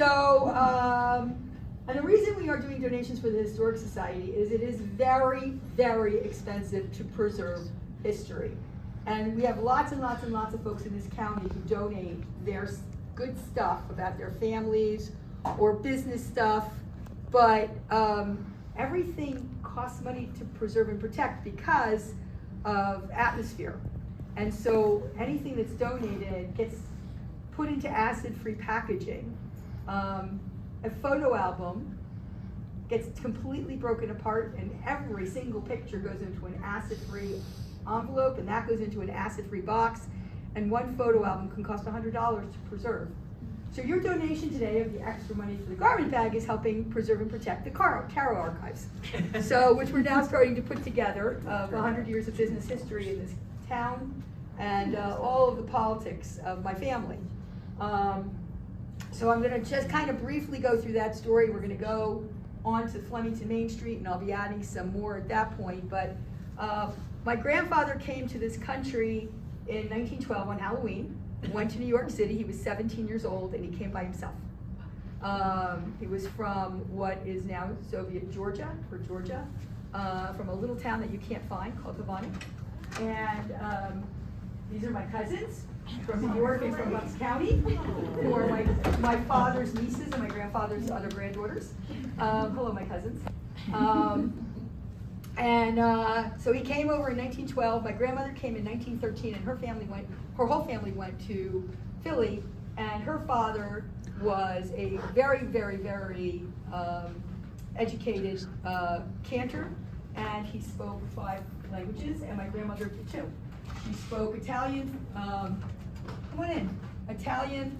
And the reason we are doing donations for the Historic Society is it is very, very expensive to preserve history. And we have lots and lots and lots of folks in this county who donate their good stuff about their families or business stuff, but everything costs money to preserve and protect because of atmosphere. And so anything that's donated gets put into acid-free packaging. A photo album gets completely broken apart, and every single picture goes into an acid-free envelope, and that goes into an acid-free box, and one photo album can cost $100 to preserve. So your donation today of the extra money for the garment bag is helping preserve and protect the Karrow archives. Which we're now starting to put together of 100 years of business history in this town and all of the politics of my family. So I'm gonna just kind of briefly go through that story. We're gonna go on to Flemington Main Street, and I'll be adding some more at that point. But my grandfather came to this country in 1912 on Halloween, went to New York City. He was 17 years old, and he came by himself. He was from what is now Soviet Georgia, from a little town that you can't find called Havana. And these are my cousins from New York and from Bucks County, who are my father's nieces and my grandfather's other granddaughters. Hello, my cousins. So he came over in 1912. My grandmother came in 1913, and her whole family went to Philly, and her father was a very, very, very educated cantor, and he spoke 5 languages, and my grandmother did too. She spoke Italian, come on in, Italian,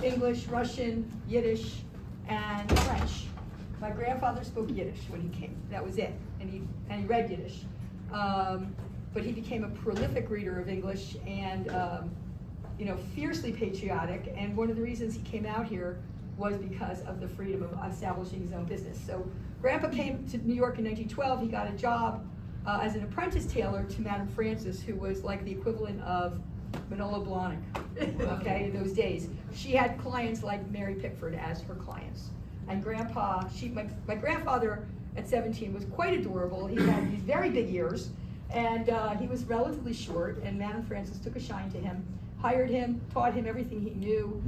English, Russian, Yiddish, and French. My grandfather spoke Yiddish when he came, that was it, and he read Yiddish. But he became a prolific reader of English and fiercely patriotic, and one of the reasons he came out here was because of the freedom of establishing his own business. So Grandpa came to New York in 1912, he got a job as an apprentice tailor to Madame Frances, who was like the equivalent of Manolo Blahnik, okay, in those days. She had clients like Mary Pickford as her clients. And Grandpa, my grandfather at 17 was quite adorable. He had these very big ears, and he was relatively short, and Madame Frances took a shine to him, hired him, taught him everything he knew,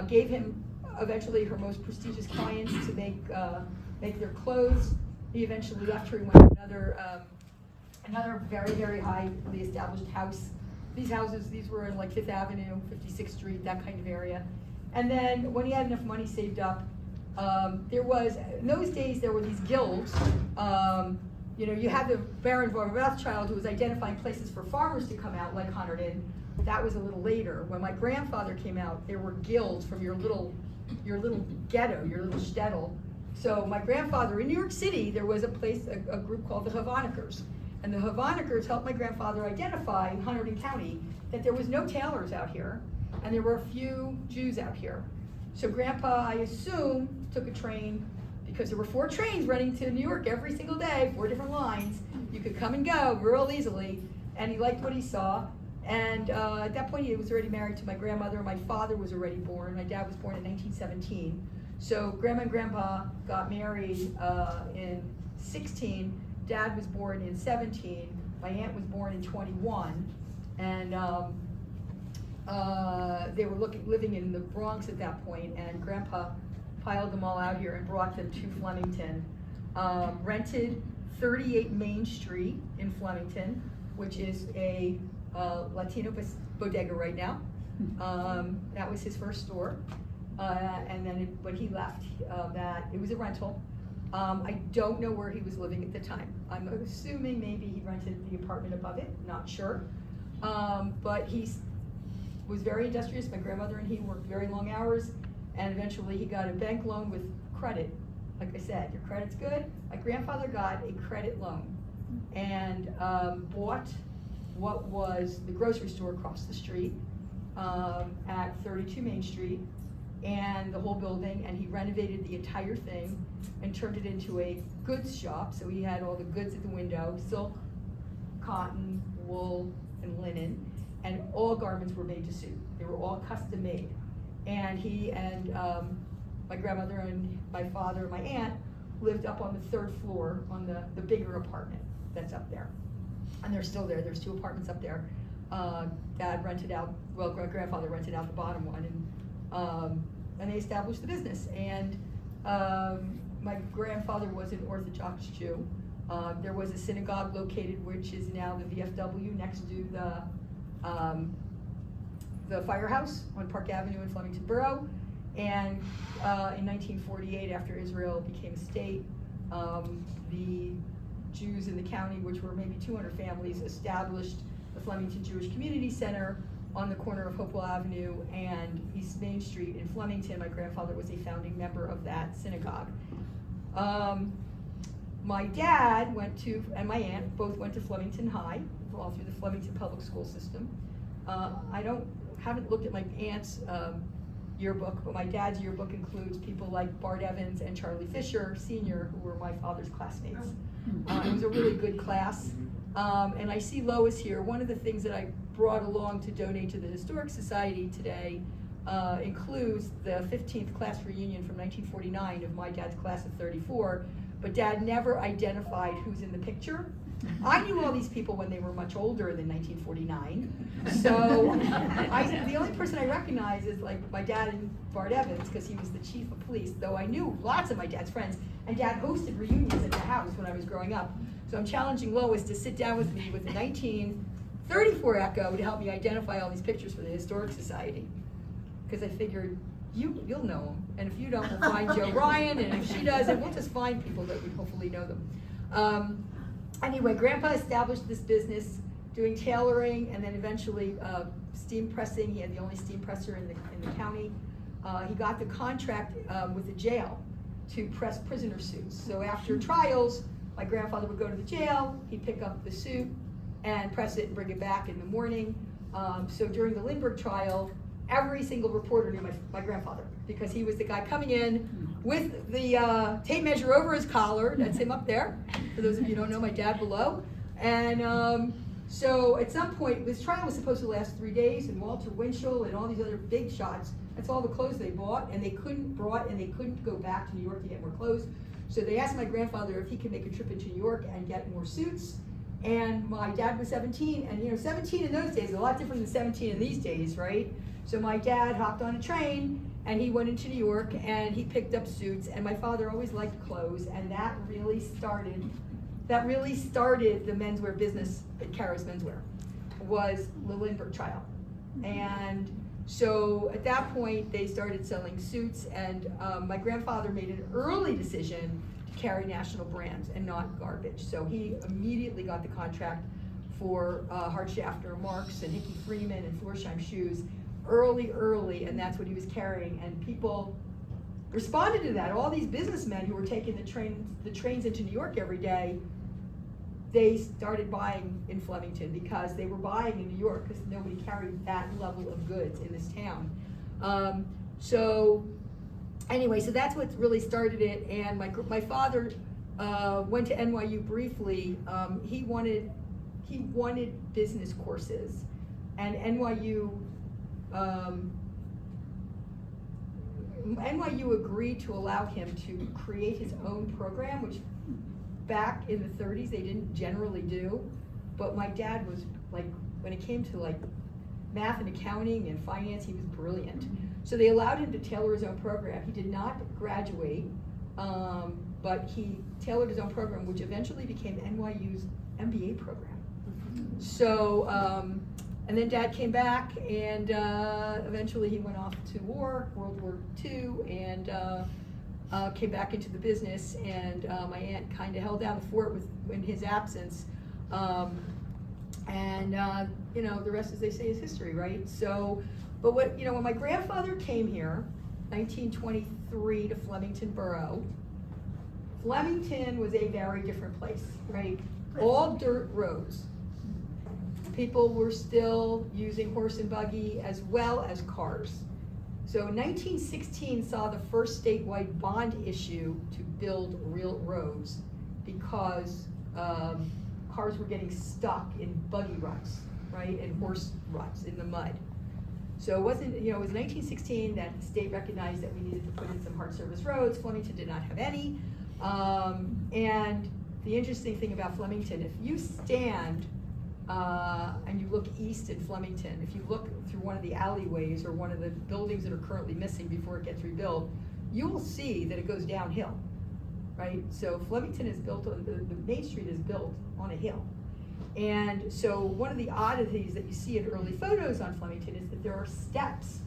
gave him eventually her most prestigious clients to make their clothes. He eventually left her and went to another very, very highly established house. These were in like 5th Avenue, 56th Street, that kind of area. And then when he had enough money saved up, in those days there were these guilds. You had the Baron von Rothschild, who was identifying places for farmers to come out, like Hunterdon. That was a little later. When my grandfather came out, there were guilds from your little ghetto, your little shtetl. So my grandfather, in New York City, there was a group called the Havanikers. And the Havanikers helped my grandfather identify in Hunterdon County that there was no tailors out here, and there were a few Jews out here. So Grandpa, I assume, took a train, because there were 4 trains running to New York every single day, 4 different lines. You could come and go real easily, and he liked what he saw. And at that point, he was already married to my grandmother. My father was already born. My dad was born in 1917. So Grandma and Grandpa got married in 16. Dad was born in 17. My aunt was born in 21. And they were living in the Bronx at that point, and Grandpa piled them all out here and brought them to Flemington. Rented 38 Main Street in Flemington, which is a Latino bodega right now. That was his first store. And then when he left, it was a rental. I don't know where he was living at the time. I'm assuming maybe he rented the apartment above it, not sure. But he was very industrious. My grandmother and he worked very long hours, and eventually he got a bank loan with credit. Like I said, your credit's good. My grandfather got a credit loan and bought what was the grocery store across the street at 32 Main Street, and the whole building, and he renovated the entire thing and turned it into a goods shop. So he had all the goods at the window: silk, cotton, wool, and linen, and all garments were made to suit. They were all custom made. And he and my grandmother and my father and my aunt lived up on the 3rd floor on the bigger apartment that's up there. And they're still there. There's 2 apartments up there. Dad rented out, well, grandfather rented out the bottom one, and they established the business. And my grandfather was an Orthodox Jew. There was a synagogue located, which is now the VFW, next to the firehouse on Park Avenue in Flemington Borough. And in 1948, after Israel became a state, the Jews in the county, which were maybe 200 families, established the Flemington Jewish Community Center on the corner of Hopewell Avenue and East Main Street in Flemington. My grandfather was a founding member of that synagogue. My dad went to, and my aunt both went to Flemington High, all through the Flemington public school system. I haven't looked at my aunt's yearbook, but my dad's yearbook includes people like Bart Evans and Charlie Fisher, Sr., who were my father's classmates. It was a really good class. And I see Lois here. One of the things that I brought along to donate to the Historic Society today includes the 15th class reunion from 1949 of my dad's class of 34, but Dad never identified who's in the picture. I knew all these people when they were much older than 1949, so the only person I recognize is like my dad and Bart Evans, because he was the chief of police, though I knew lots of my dad's friends, and Dad hosted reunions at the house when I was growing up. So I'm challenging Lois to sit down with me with a 1934 Echo to help me identify all these pictures for the Historic Society, because I figured you'll know them, and if you don't, we'll find Joe Ryan, and if she does, we'll just find people that we hopefully know them. Anyway, Grandpa established this business doing tailoring and then eventually steam pressing. He had the only steam presser in the county. He got the contract with the jail to press prisoner suits. So after trials, my grandfather would go to the jail, he'd pick up the suit and press it and bring it back in the morning. So during the Lindbergh trial, every single reporter knew my grandfather, because he was the guy coming in with the tape measure over his collar. That's him up there, for those of you who don't know, my dad below. And so at some point, this trial was supposed to last 3 days, and Walter Winchell and all these other big shots, that's all the clothes they bought, and they couldn't go back to New York to get more clothes. So they asked my grandfather if he could make a trip into New York and get more suits. And my dad was 17, and 17 in those days is a lot different than 17 in these days, right? So my dad hopped on a train and he went into New York and he picked up suits, and my father always liked clothes, and that really started the menswear business at Karrow's Menswear, was the Lindbergh trial. And so at that point they started selling suits, and my grandfather made an early decision to carry national brands and not garbage. So he immediately got the contract for Hartshafter, Marks, and Hickey Freeman and Florsheim shoes early, and that's what he was carrying, and people responded to that. All these businessmen who were taking the trains into New York every day, they started buying in Flemington because they were buying in New York because nobody carried that level of goods in this town. So anyway, so that's what really started it. And my father went to NYU briefly. He wanted business courses, and NYU agreed to allow him to create his own program, which back in the 30s they didn't generally do. But my dad was like, when it came to like math and accounting and finance, he was brilliant. So they allowed him to tailor his own program. He did not graduate, but he tailored his own program, which eventually became NYU's MBA program. So, and then Dad came back, and eventually he went off to World War II, and came back into the business, and my aunt kind of held down the fort in his absence. The rest, as they say, is history, right? So, but when my grandfather came here, 1923, to Flemington Borough, Flemington was a very different place, right? All dirt roads. People were still using horse and buggy as well as cars. So 1916 saw the first statewide bond issue to build real roads because cars were getting stuck in buggy ruts, right, and horse ruts in the mud. So it wasn't, it was 1916 that the state recognized that we needed to put in some hard service roads. Flemington did not have any. And the interesting thing about Flemington, if you stand and you look east in Flemington, if you look through one of the alleyways or one of the buildings that are currently missing before it gets rebuilt, you will see that it goes downhill, right? So Flemington is built on, the Main Street is built on a hill. And so one of the oddities that you see in early photos on Flemington is that there are steps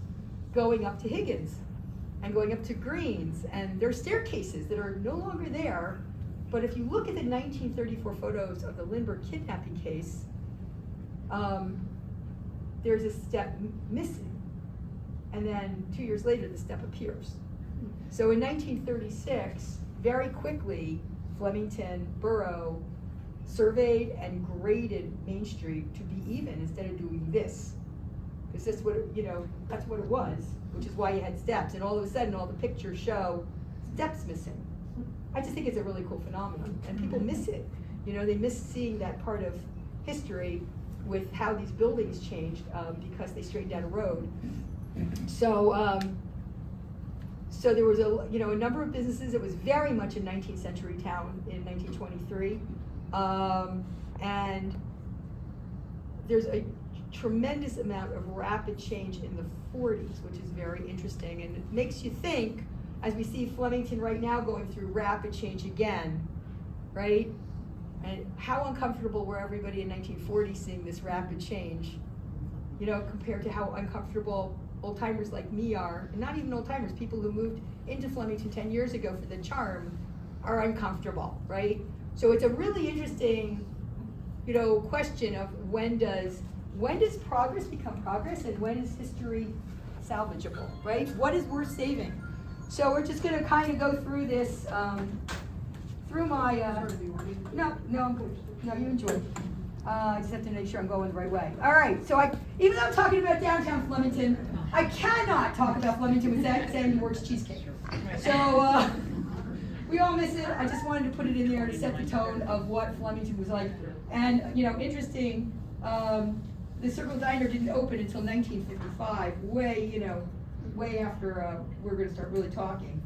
going up to Higgins and going up to Greens, and there are staircases that are no longer there. But if you look at the 1934 photos of the Lindbergh kidnapping case, there's a step missing. And then 2 years later, the step appears. So in 1936, very quickly, Flemington Borough surveyed and graded Main Street to be even instead of doing this. Because that's what, that's what it was, which is why you had steps. And all of a sudden, all the pictures show steps missing. I just think it's a really cool phenomenon, and people miss it. They miss seeing that part of history with how these buildings changed because they straightened out a road. So, so there was a number of businesses. It was very much a 19th century town in 1923, and there's a tremendous amount of rapid change in the 40s, which is very interesting, and it makes you think, as we see Flemington right now going through rapid change again, right? And how uncomfortable were everybody in 1940 seeing this rapid change, compared to how uncomfortable old timers like me are, and not even old timers, people who moved into Flemington 10 years ago for the charm are uncomfortable, right? So it's a really interesting, question of when does progress become progress, and when is history salvageable, right? What is worth saving? So we're just going to kind of go through this, through my, no, I'm good. No, you enjoy it. I just have to make sure I'm going the right way. All right, so even though I'm talking about downtown Flemington, I cannot talk about Flemington without saying the words cheesecake. So we all miss it. I just wanted to put it in there to set the tone of what Flemington was like. And, interesting, the Circle Diner didn't open until 1955, way after we're going to start really talking.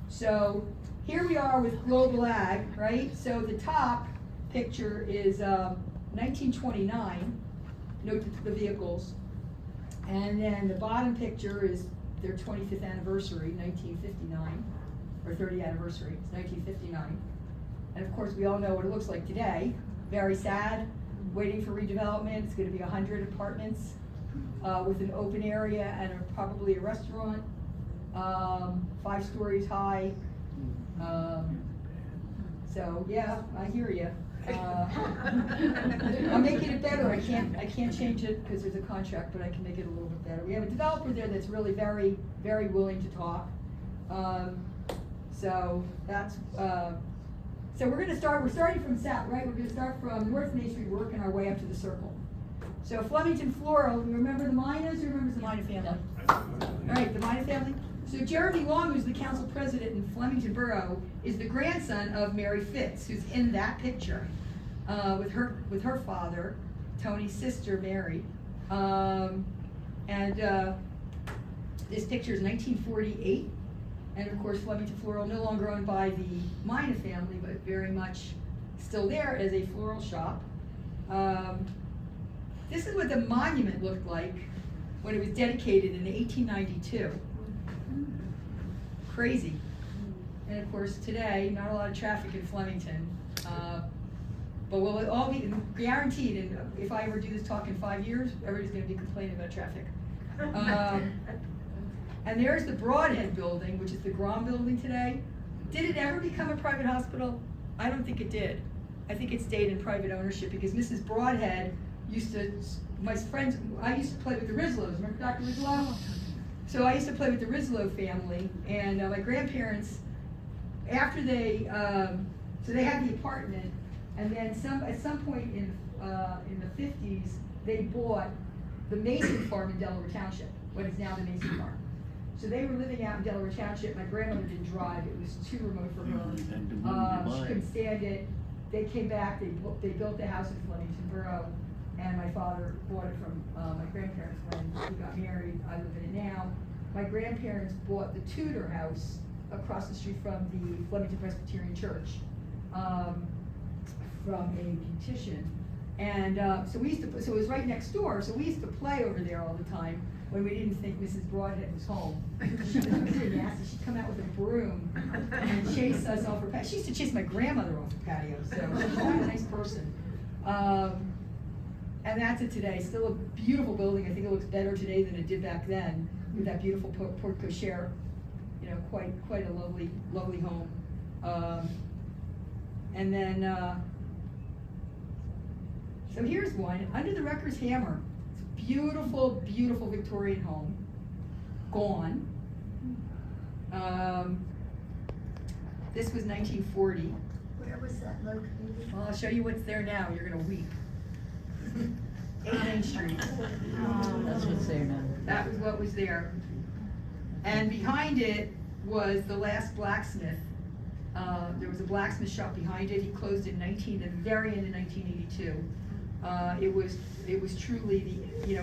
So here we are with Global Ag, right? So the top picture is 1929, note the vehicles. And then the bottom picture is their 25th anniversary, 1959, or 30th anniversary, it's 1959. And of course, we all know what it looks like today. Very sad, waiting for redevelopment. It's going to be 100 apartments with an open area and probably a restaurant, 5 stories high. So yeah, I hear you. I'm making it better. I can't change it because there's a contract, but I can make it a little bit better. We have a developer there that's really very, very willing to talk. So that's so we're going to start. We're starting from south, right? We're going to start from North Main Street, working our way up to the circle. So Flemington Floral. Remember the Minas? Who remembers the Mina family? All right, the Mina family. So Jeremy Long, who's the council president in Flemington Borough, is the grandson of Mary Fitz, who's in that picture, with her father, Tony's sister Mary, and this picture is 1948, and of course Flemington Floral, no longer owned by the Mina family, but very much still there as a floral shop. This is what the monument looked like when it was dedicated in 1892. Crazy. And of course today, not a lot of traffic in Flemington, but will it all be guaranteed? And if I ever do this talk in 5 years, everybody's going to be complaining about traffic. And there's the Broadhead building, which is the Grom building today. Did it ever become a private hospital? I don't think it did. I think it stayed in private ownership because Mrs. Broadhead used to, my friends, I used to play with the Rislows. Remember Dr. Rislow? So I used to play with the Rislow family, and my grandparents, after they, so they had the apartment, and then at some point in the 50s, they bought the Mason farm in Delaware Township, what is now the Mason farm. So they were living out in Delaware Township. My grandmother didn't drive; it was too remote for her. She couldn't stand it. They came back. They built a house in Flemington Borough, and my father bought it from my grandparents when we got married. I live in it now. My grandparents bought the Tudor house across the street from the Flemington Presbyterian Church, from a petition. And so it was right next door, so we used to play over there all the time when we didn't think Mrs. Broadhead was home. She was really nasty. She'd come out with a broom and chase us off her patio. She used to chase my grandmother off the patio, so she's not a nice person. And that's it today. Still a beautiful building. I think it looks better today than it did back then, with that beautiful porte cochere. You know, quite a lovely home. And then, so here's one, Under the Wrecker's Hammer. It's a beautiful, beautiful Victorian home. Gone. This was 1940. Where was that located? Well, I'll show you what's there now. You're gonna weep. 8 Main Street. That's what's there now. That was what was there. And behind it was the last blacksmith. There was a blacksmith shop behind it. He closed in the very end of 1982. It was truly the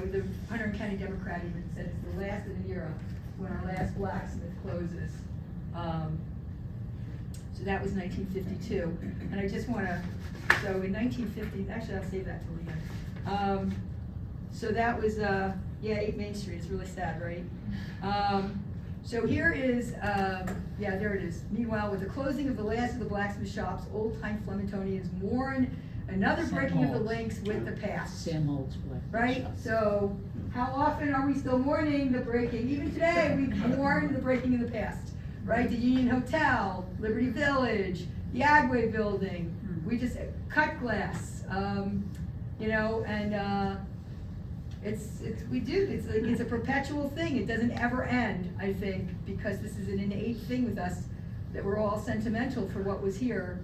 Hunterdon County Democrat even said it's the last of an era when our last blacksmith closes. So that was 1952. And I just wanna, so in 1950, actually I'll save that till the end. So that was, 8 Main Street, it's really sad, right? So here is, there it is. Meanwhile, with the closing of the last of the blacksmith shops, old-time Flemingtonians mourn another breaking of the links with the past. Sam Holt's black. Right? So how often are we still mourning the breaking? Even today, we mourn the breaking of the past, right? The Union Hotel, Liberty Village, the Agway Building. We just cut glass, it's a perpetual thing. It doesn't ever end, I think, because this is an innate thing with us that we're all sentimental for what was here.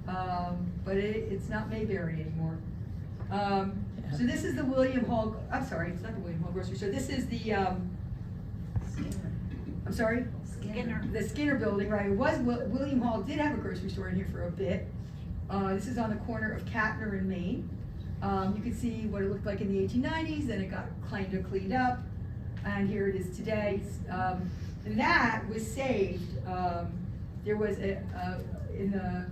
But it's not Mayberry anymore. So this is the William Hall, I'm sorry, it's not the William Hall grocery store. This is the, I'm sorry? Skinner. The Skinner building, right? It was, William Hall did have a grocery store in here for a bit. This is on the corner of Katner and Main. You can see what it looked like in the 1890s, then it got kind of cleaned up, and here it is today. And that was saved. There was in the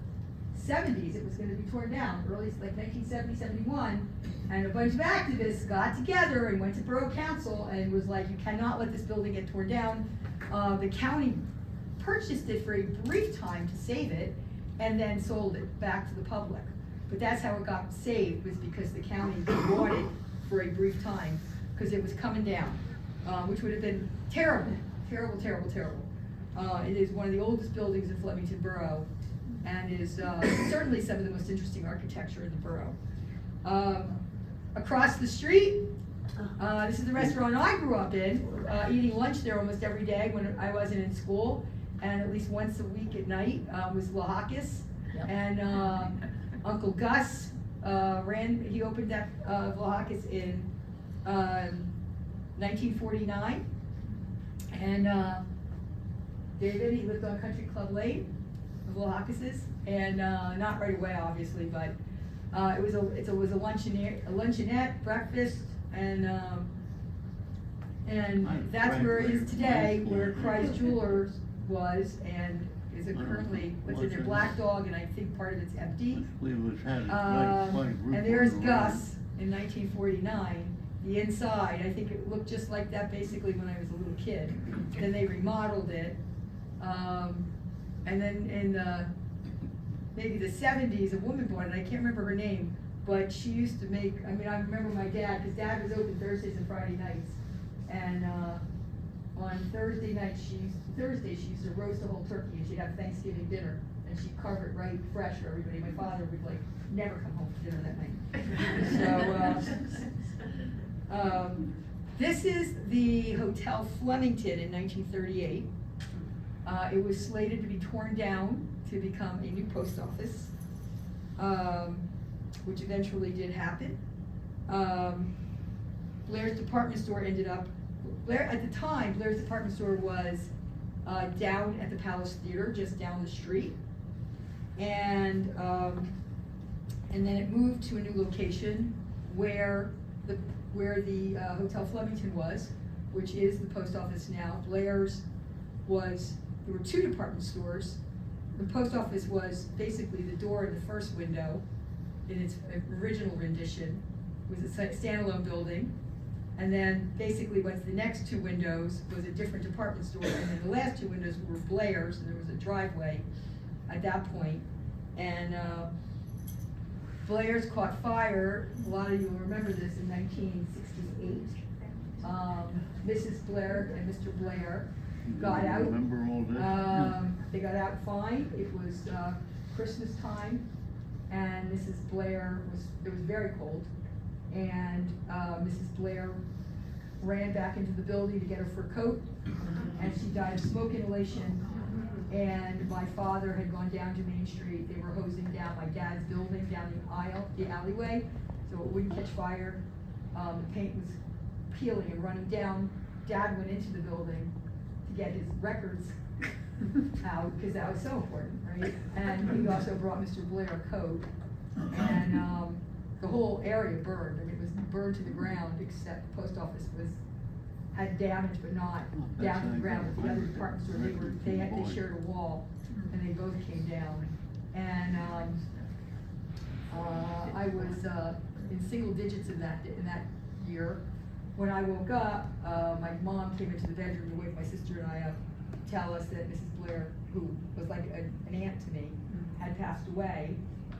70s, it was going to be torn down, early, like 1970, 71, and a bunch of activists got together and went to Borough Council and was like, you cannot let this building get torn down. The county purchased it for a brief time to save it, and then sold it back to the public. But that's how it got saved, was because the county bought it for a brief time, because it was coming down, which would have been terrible, terrible, terrible, terrible. It is one of the oldest buildings in Flemington Borough, and is certainly some of the most interesting architecture in the borough. Across the street, this is the restaurant I grew up in, eating lunch there almost every day when I wasn't in school, and at least once a week at night was Lahakis. Yep. And Uncle Gus he opened that Lahakis in 1949. And David, he lived on Country Club Lane, of Lahakis's, and not right away, obviously, but it was a luncheonette, breakfast, and that's where it is today, where Christ Jewelers was, and is it currently, what's in there, Black Dog, and I think part of it's empty. And there's Gus in 1949. The inside, I think it looked just like that basically when I was a little kid. Then they remodeled it. And then in maybe the 70s, a woman bought it, I can't remember her name, but she used to make, I remember my dad, because Dad was open Thursdays and Friday nights. And on Thursday night, she used to roast a whole turkey, and she'd have Thanksgiving dinner, and she'd carve it right fresh for everybody. My father would never come home for dinner that night. So, this is the Hotel Flemington in 1938. It was slated to be torn down to become a new post office, which eventually did happen. Blair's department store ended up, at the time, Blair's department store was down at the Palace Theater, just down the street. And then it moved to a new location where the Hotel Flemington was, which is the post office now. Blair's was, there were two department stores. The post office was basically the door in the first window in its original rendition, was a standalone building. And then basically what's the next two windows was a different department store, and then the last two windows were Blair's, and there was a driveway at that point. And Blair's caught fire, a lot of you will remember this, in 1968. Mrs. Blair and Mr. Blair got out. Remember all this? They got out fine. It was Christmas time, and Mrs. Blair it was very cold, and Mrs. Blair ran back into the building to get her fur coat, and she died of smoke inhalation. And my father had gone down to Main Street. They were hosing down my dad's building down the alleyway, so it wouldn't catch fire. The paint was peeling and running down. Dad went into the building to get his records out, because that was so important, right? And he also brought Mr. Blair a coat, and the whole area burned. I mean, it was burned to the ground, except the post office had damage, but not down to the ground with the other department store. They shared a wall, and they both came down. And I was in single digits in that year. When I woke up, my mom came into the bedroom to wake my sister and I up, to tell us that Mrs. Blair, who was like an aunt to me, had passed away.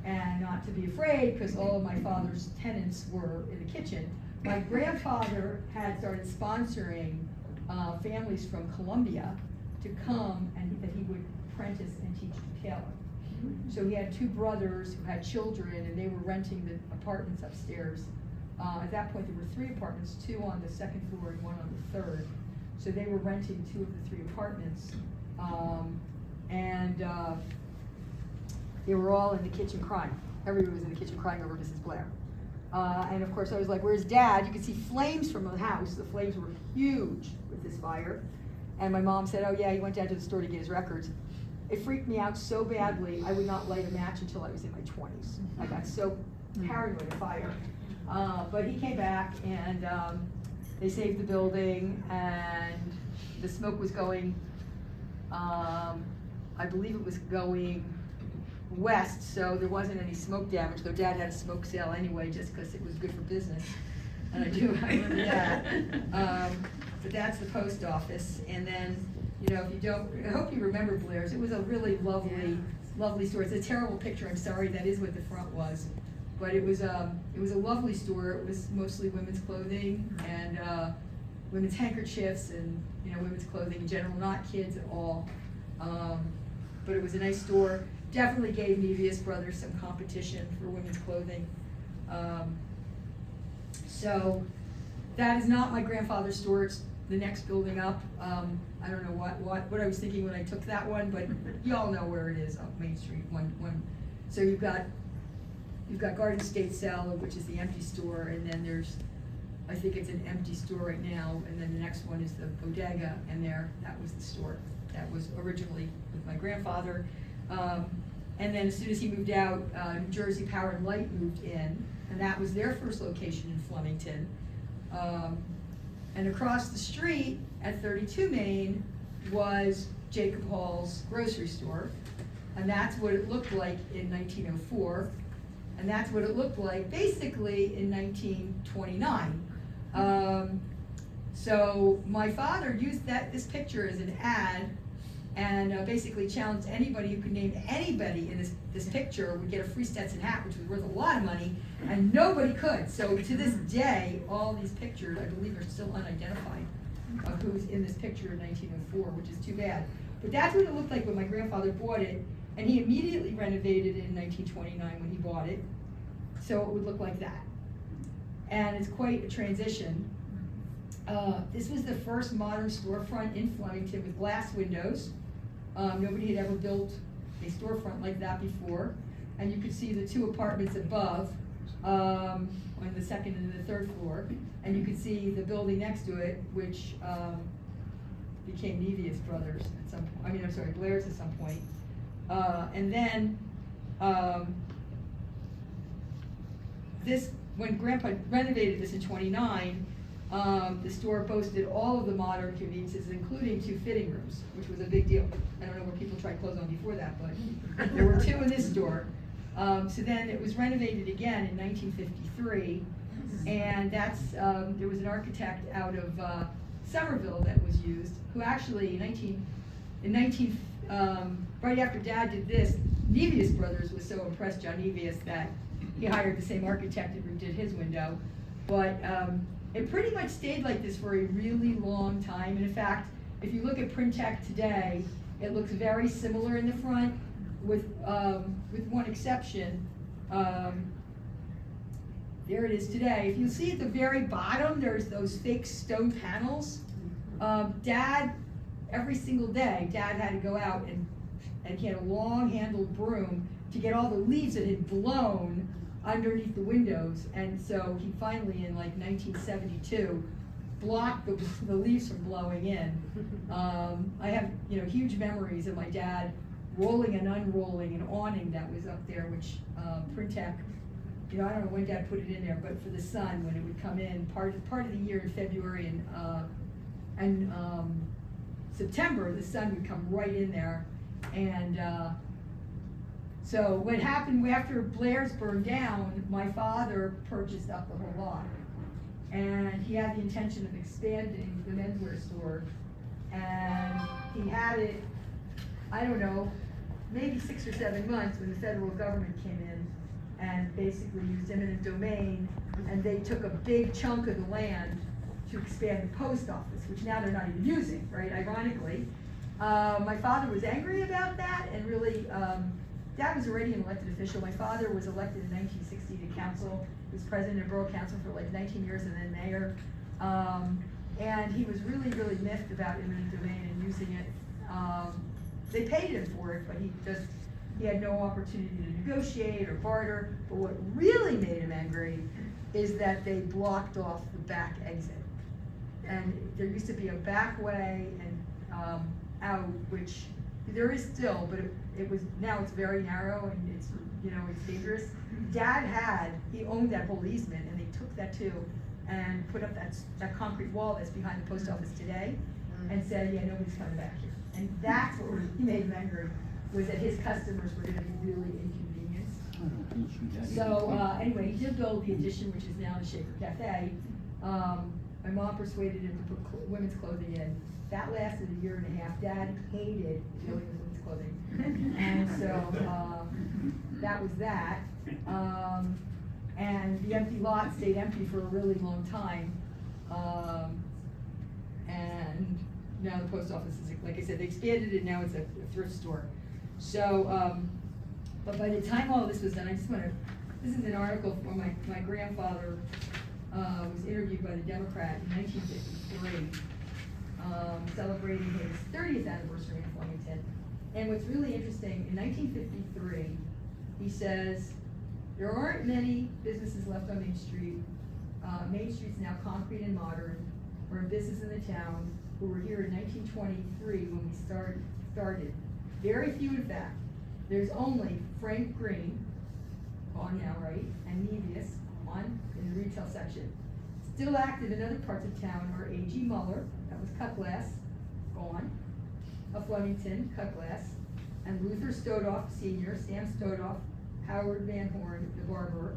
And not to be afraid, because all of my father's tenants were in the kitchen. My grandfather had started sponsoring families from Columbia to come, and that he would apprentice and teach to tailor. So he had two brothers who had children, and they were renting the apartments upstairs. At that point, there were 3 apartments, 2 on the second floor and 1 on the third. So they were renting 2 of the 3 apartments. They were all in the kitchen crying. Everyone was in the kitchen crying over Mrs. Blair. And of course I was like, where's Dad? You could see flames from the house. The flames were huge with this fire. And my mom said, oh yeah, he went down to the store to get his records. It freaked me out so badly, I would not light a match until I was in my 20s. I got so paranoid of fire. But he came back, and they saved the building, and the smoke was going, I believe it was going west, so there wasn't any smoke damage, though Dad had a smoke sale anyway, just because it was good for business. And I remember that. But that's the post office. And then, you know, if you don't, I hope you remember Blair's. It was a really lovely store. It's a terrible picture, I'm sorry, that is what the front was. But it was a lovely store. It was mostly women's clothing and women's handkerchiefs and, you know, women's clothing in general, not kids at all. But it was a nice store. Definitely gave Nevius Brothers some competition for women's clothing. So that is not my grandfather's store. It's the next building up. I don't know what I was thinking when I took that one, but you all know where it is, up Main Street. So you've got Garden State Salad, which is the empty store, and then there's, I think it's an empty store right now, and then the next one is the bodega, and that was the store that was originally with my grandfather. And then as soon as he moved out, New Jersey Power and Light moved in, and that was their first location in Flemington. And across the street at 32 Main was Jacob Hall's grocery store, and that's what it looked like in 1904, and that's what it looked like basically in 1929. So my father used this picture as an ad, and basically challenged anybody who could name anybody in this picture would get a free Stetson hat, which was worth a lot of money, and nobody could. So to this day, all these pictures, I believe, are still unidentified of who's in this picture in 1904, which is too bad. But that's what it looked like when my grandfather bought it, and he immediately renovated it in 1929 when he bought it, so it would look like that. And it's quite a transition. This was the first modern storefront in Flemington with glass windows. Nobody had ever built a storefront like that before. And you could see the 2 apartments above, on the second and the third floor. And you could see the building next to it, which became Nevius Brothers at some point. Blair's at some point. And then this, when Grandpa renovated this in '29, the store boasted all of the modern conveniences, including 2 fitting rooms, which was a big deal. I don't know what people tried clothes on before that, but there were 2 in this store. So then it was renovated again in 1953, and that's, there was an architect out of Somerville that was used, who actually right after Dad did this, Nevius Brothers was so impressed, John Nevius, that he hired the same architect who redid his window. But it pretty much stayed like this for a really long time. And in fact, if you look at Printech today, it looks very similar in the front, with one exception. There it is today. If you see at the very bottom, there's those fake stone panels. Dad, every single day, Dad had to go out and he had a long-handled broom to get all the leaves that had blown underneath the windows. And so he finally, in like 1972, blocked the leaves from blowing in. I have, huge memories of my dad rolling and unrolling an awning that was up there, which Printech, I don't know when Dad put it in there, but for the sun, when it would come in, part of the year in February and September, the sun would come right in there. And so what happened after Blair's burned down, my father purchased up the whole lot. And he had the intention of expanding the menswear store. And he had it, I don't know, maybe 6 or 7 months when the federal government came in and basically used eminent domain, and they took a big chunk of the land to expand the post office, which now they're not even using, right, ironically. My father was angry about that, and really, Dad was already an elected official. My father was elected in 1960 to council. He was president of Borough Council for like 19 years and then mayor. And he was really, really miffed about eminent domain and using it. They paid him for it, but he had no opportunity to negotiate or barter. But what really made him angry is that they blocked off the back exit. And there used to be a back way and out, which there is still, but it was, now it's very narrow and it's, it's dangerous. Dad he owned that whole easement, and they took that too and put up that concrete wall that's behind the post office today and said, yeah, nobody's coming back here. And that's what really made him angry, was that his customers were gonna be really inconvenienced. So, anyway, he did build the addition, which is now the Shaker Cafe. My mom persuaded him to put women's clothing in. That lasted a year and a half. Dad hated dealing with women's clothing. And so, that was that. And the empty lot stayed empty for a really long time. And now the post office is, like I said, they expanded it, now it's a thrift store. So, but by the time all this was done, this is an article from my grandfather, was interviewed by the Democrat in 1953, celebrating his 30th anniversary in Flemington. And what's really interesting, in 1953, he says, there aren't many businesses left on Main Street. Main Street's now concrete and modern. We're in business in the town, who were here in 1923 when we started. Very few, in fact. There's only Frank Green, gone now, right, and Nevius, gone in the retail section. Still active in other parts of town are A.G. Muller, that was cut glass, gone. Of Flemington, cut glass, and Luther Stodoff Sr., Sam Stodoff, Howard Van Horn, the barber,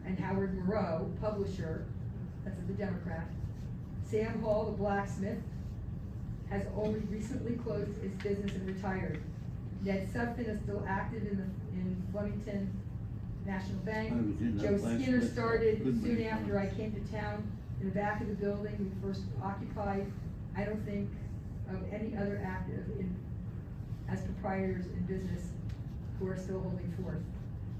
and Howard Moreau, publisher, that's of the Democrat. Sam Hall, the blacksmith, has only recently closed his business and retired. Ned Sutphin is still active in Flemington National Bank. Joe Skinner started soon after I came to town in the back of the building we first occupied. I don't think of any other active as proprietors in business who are still holding forth.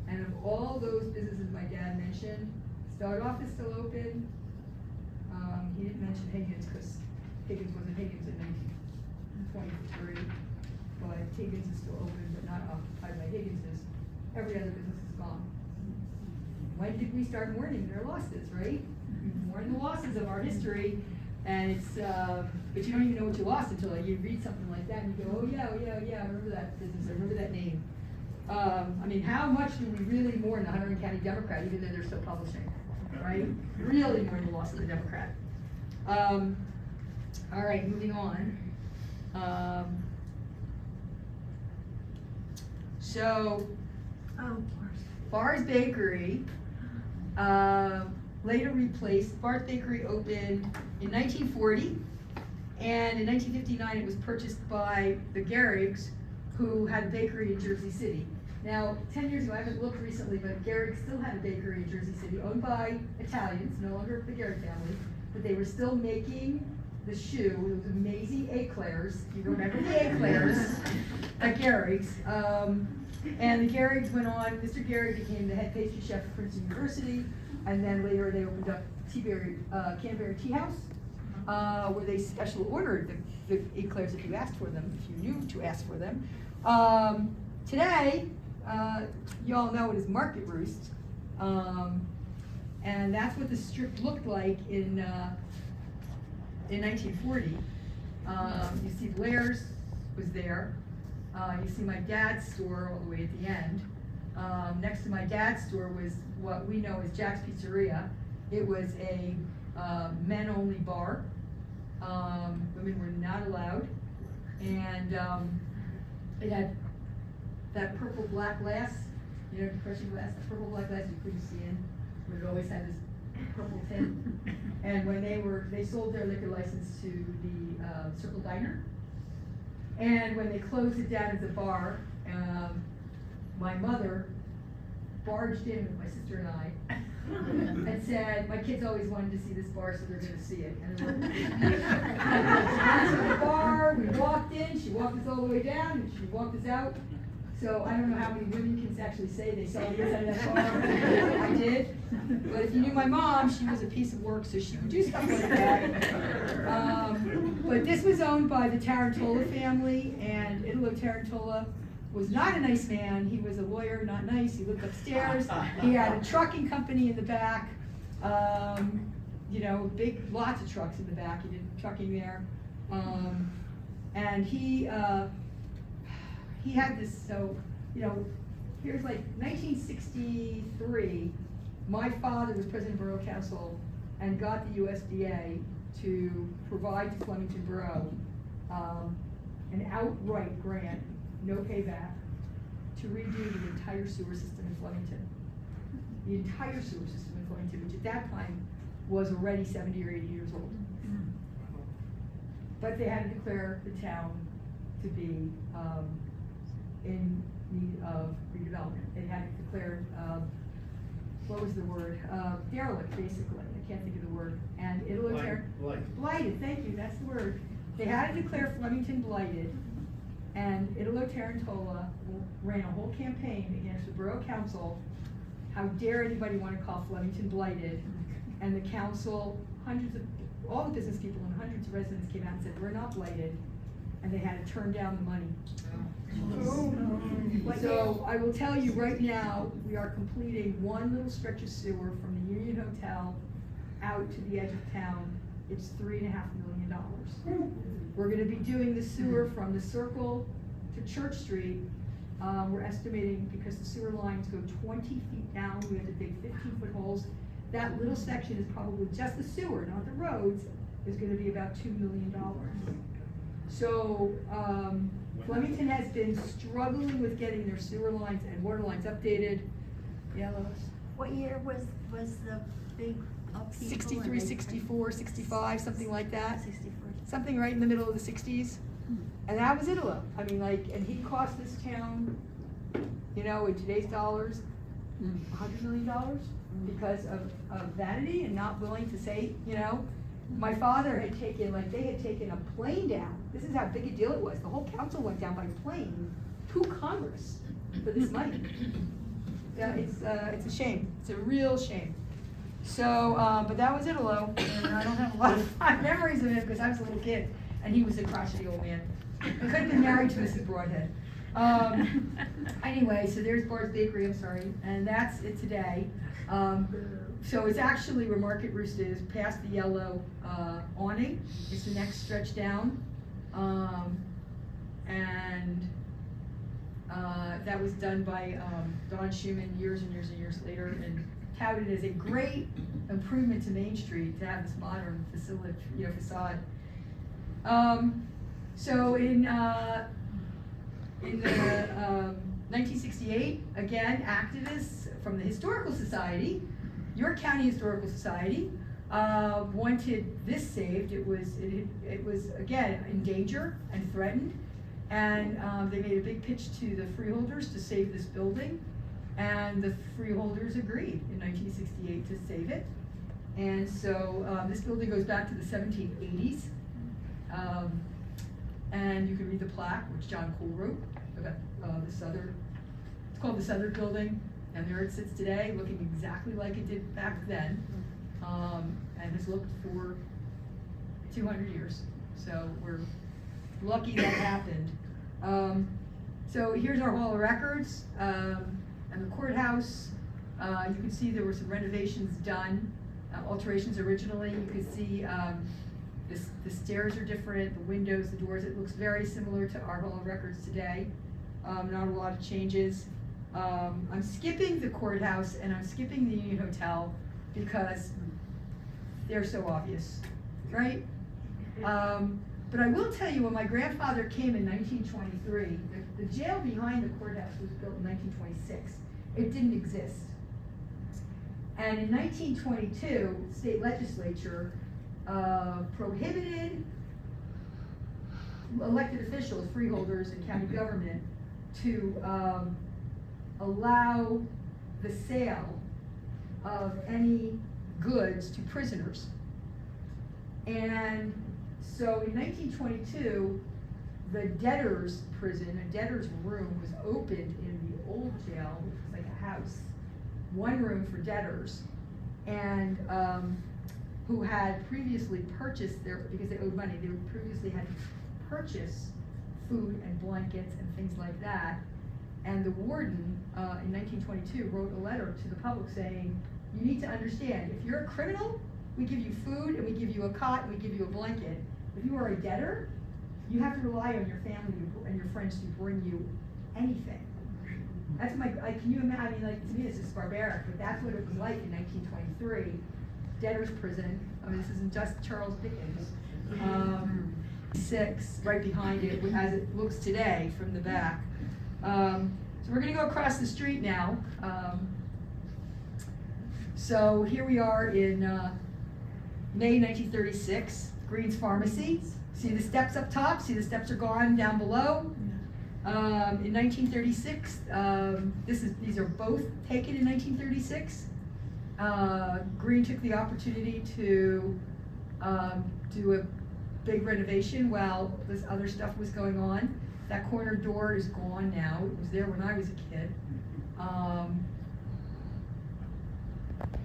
And of all those businesses my dad mentioned, Stodoff is still open. He didn't mention Higgins because Higgins wasn't Higgins in 1923, but Higgins is still open but not occupied by Higginses. Every other business is gone. When did we start mourning their losses, right? We mourn the losses of our history, and it's, but you don't even know what you lost until you read something like that and you go, oh yeah, I remember that business, I remember that name. I mean, how much do we really mourn the Hunterdon County Democrat, even though they're still publishing, right? Really mourn the loss of the Democrat. All right, moving on. So, Oh, Bar's Bakery, later replaced, Bar's Bakery opened in 1940, and in 1959 it was purchased by the Garrigs, who had a bakery in Jersey City. Now, 10 years ago, I haven't looked recently, but Garrick still had a bakery in Jersey City, owned by Italians, no longer the Garrick family, but they were still making the shoe, those amazing eclairs, you remember the eclairs at Garrick's. And the Garrigs went on, Mr. Garrick became the head pastry chef at Princeton University, and then later they opened up Canterbury Tea House, where they special ordered the eclairs if you asked for them, if you knew to ask for them. Today, you all know it is Market Roost, and that's what the strip looked like in 1940. You see Blair's was there. You see my dad's store all the way at the end. Next to my dad's store was what we know as Jack's Pizzeria. It was a men-only bar. Women were not allowed. And it had that purple black glass, you know, depression glass, the purple black glass you couldn't see in, but it always had this purple tint. And when they sold their liquor license to the Circle Diner. And when they closed it down as a bar, my mother barged in with my sister and I and said, my kids always wanted to see this bar, so they're gonna see it. And we went to the bar, we walked in, she walked us all the way down, and she walked us out. So I don't know how many women can actually say they saw the inside of that bar. I did. But if you knew my mom, she was a piece of work, so she would do stuff like that. But this was owned by the Tarantola family, and Italo Tarantola was not a nice man. He was a lawyer, not nice. He lived upstairs. He had a trucking company in the back. You know, lots of trucks in the back. He did trucking there. And he had this, so, you know, here's like 1963, my father was president of Borough Council and got the USDA to provide to Flemington Borough an outright grant, no payback, to redo the entire sewer system in Flemington. The entire sewer system in Flemington, which at that time was already 70 or 80 years old. But they had to declare the town to be in need of redevelopment. They had it declared, what was the word? Derelict, basically. I can't think of the word. And it'll blighted, thank you, that's the word. They had to declare Flemington blighted, and Italo Tarantola ran a whole campaign against the Borough Council. How dare anybody want to call Flemington blighted? And the council, all the business people and hundreds of residents came out and said, we're not blighted. And they had to turn down the money. So I will tell you right now, we are completing one little stretch of sewer from the Union Hotel out to the edge of town. It's $3.5 million. We're gonna be doing the sewer from the Circle to Church Street. We're estimating, because the sewer lines go 20 feet down, we have to dig 15-foot holes. That little section is probably just the sewer, not the roads, is gonna be about $2 million. So, Flemington has been struggling with getting their sewer lines and water lines updated. Yeah, Lois? What year was the big upheaval? 63, 64, 65, something like that. 64. Something right in the middle of the 60s. And that was Italo. I mean, like, and he cost this town, you know, in today's dollars, $100 million because of vanity and not willing to say, you know. My father had taken, like, they had taken a plane down. This is how big a deal it was. The whole council went down by plane to Congress for this money. Yeah, it's a shame. It's a real shame. So, but that was Italo, and I don't have a lot of fond memories of it because I was a little kid, and he was a crotchety old man. I could have been married to Mrs. Broadhead. Anyway, so there's Bar's Bakery, I'm sorry, and that's it today. So it's actually where Market Roost is, past the yellow awning. It's the next stretch down. And That was done by Don Schumann years and years and years later, and touted as a great improvement to Main Street to have this modern facility, facade. So in the 1968, again, activists from the Historical Society, York County Historical Society, wanted this saved. It was again in danger and threatened, and they made a big pitch to the freeholders to save this building, and the freeholders agreed in 1968 to save it. And so this building goes back to the 1780s, and you can read the plaque, which John Cool wrote about the Southern. It's called the Southern Building, and there it sits today, looking exactly like it did back then, and has looked for 200 years. So we're lucky that happened. So here's our Hall of Records and the courthouse. You can see there were some renovations done, alterations originally. You can see the stairs are different, the windows, the doors. It looks very similar to our Hall of Records today. Not a lot of changes. I'm skipping the courthouse and I'm skipping the Union Hotel because they're so obvious, right? But I will tell you, when my grandfather came in 1923, the jail behind the courthouse was built in 1926. It didn't exist. And in 1922, the state legislature prohibited elected officials, freeholders, and county government to allow the sale of any goods to prisoners. And so in 1922, the debtor's prison, a debtor's room, was opened in the old jail, which was like a house, one room for debtors, and who had previously purchased because they owed money, they previously had to purchase food and blankets and things like that. And the warden, in 1922, wrote a letter to the public saying, you need to understand, if you're a criminal, we give you food and we give you a cot and we give you a blanket. If you are a debtor, you have to rely on your family and your friends to bring you anything. That's can you imagine, I mean, like, to me this is barbaric, but that's what it was like in 1923. Debtor's prison, I mean, this isn't just Charles Dickens. 6, right behind it, as it looks today from the back. So we're gonna go across the street now. So here we are in May 1936, Green's Pharmacy. See the steps up top? See the steps are gone down below? In 1936, these are both taken in 1936. Green took the opportunity to do a big renovation while this other stuff was going on. That corner door is gone now. It was there when I was a kid.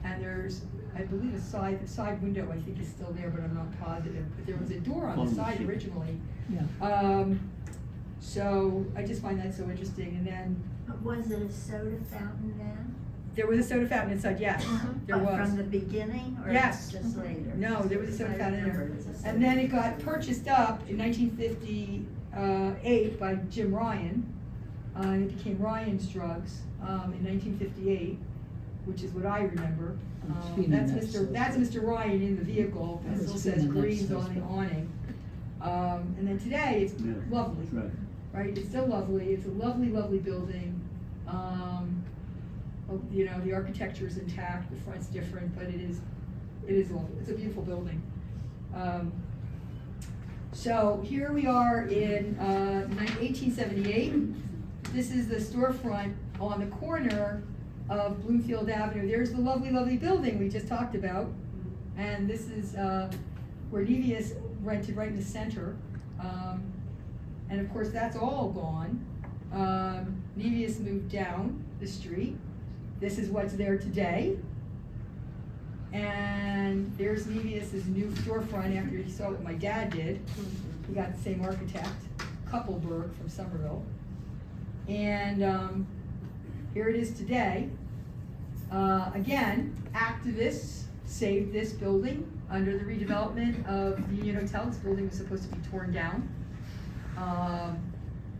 And there's, I believe, the side window I think is still there, but I'm not positive. But there was a door on the side originally. Yeah. So I just find that so interesting. And then Was it a soda fountain then? there was a soda fountain inside. Yes, there But was. from the beginning or Yes. just later? No, there was a soda I fountain in there. remember it was a soda And then it got fountain. purchased up in 1958 by Jim Ryan. And it became Ryan's Drugs in 1958, which is what I remember. That's Mr. Ryan in the vehicle. It still says Green's on the awning. And then today, it's lovely, Right. right? It's still lovely. It's a lovely, lovely building. You know, the architecture is intact, the front's different, but it is lovely. It's a beautiful building. So here we are in 1878. This is the storefront on the corner of Bloomfield Avenue. There's the lovely, lovely building we just talked about. And this is where Nevius rented right in the center. And of course, that's all gone. Nevius moved down the street. This is what's there today. And there's Nevius's new storefront after he saw what my dad did. He got the same architect, Kuppelberg from Somerville. And here it is today. Again, activists saved this building under the redevelopment of the Union Hotel. This building was supposed to be torn down.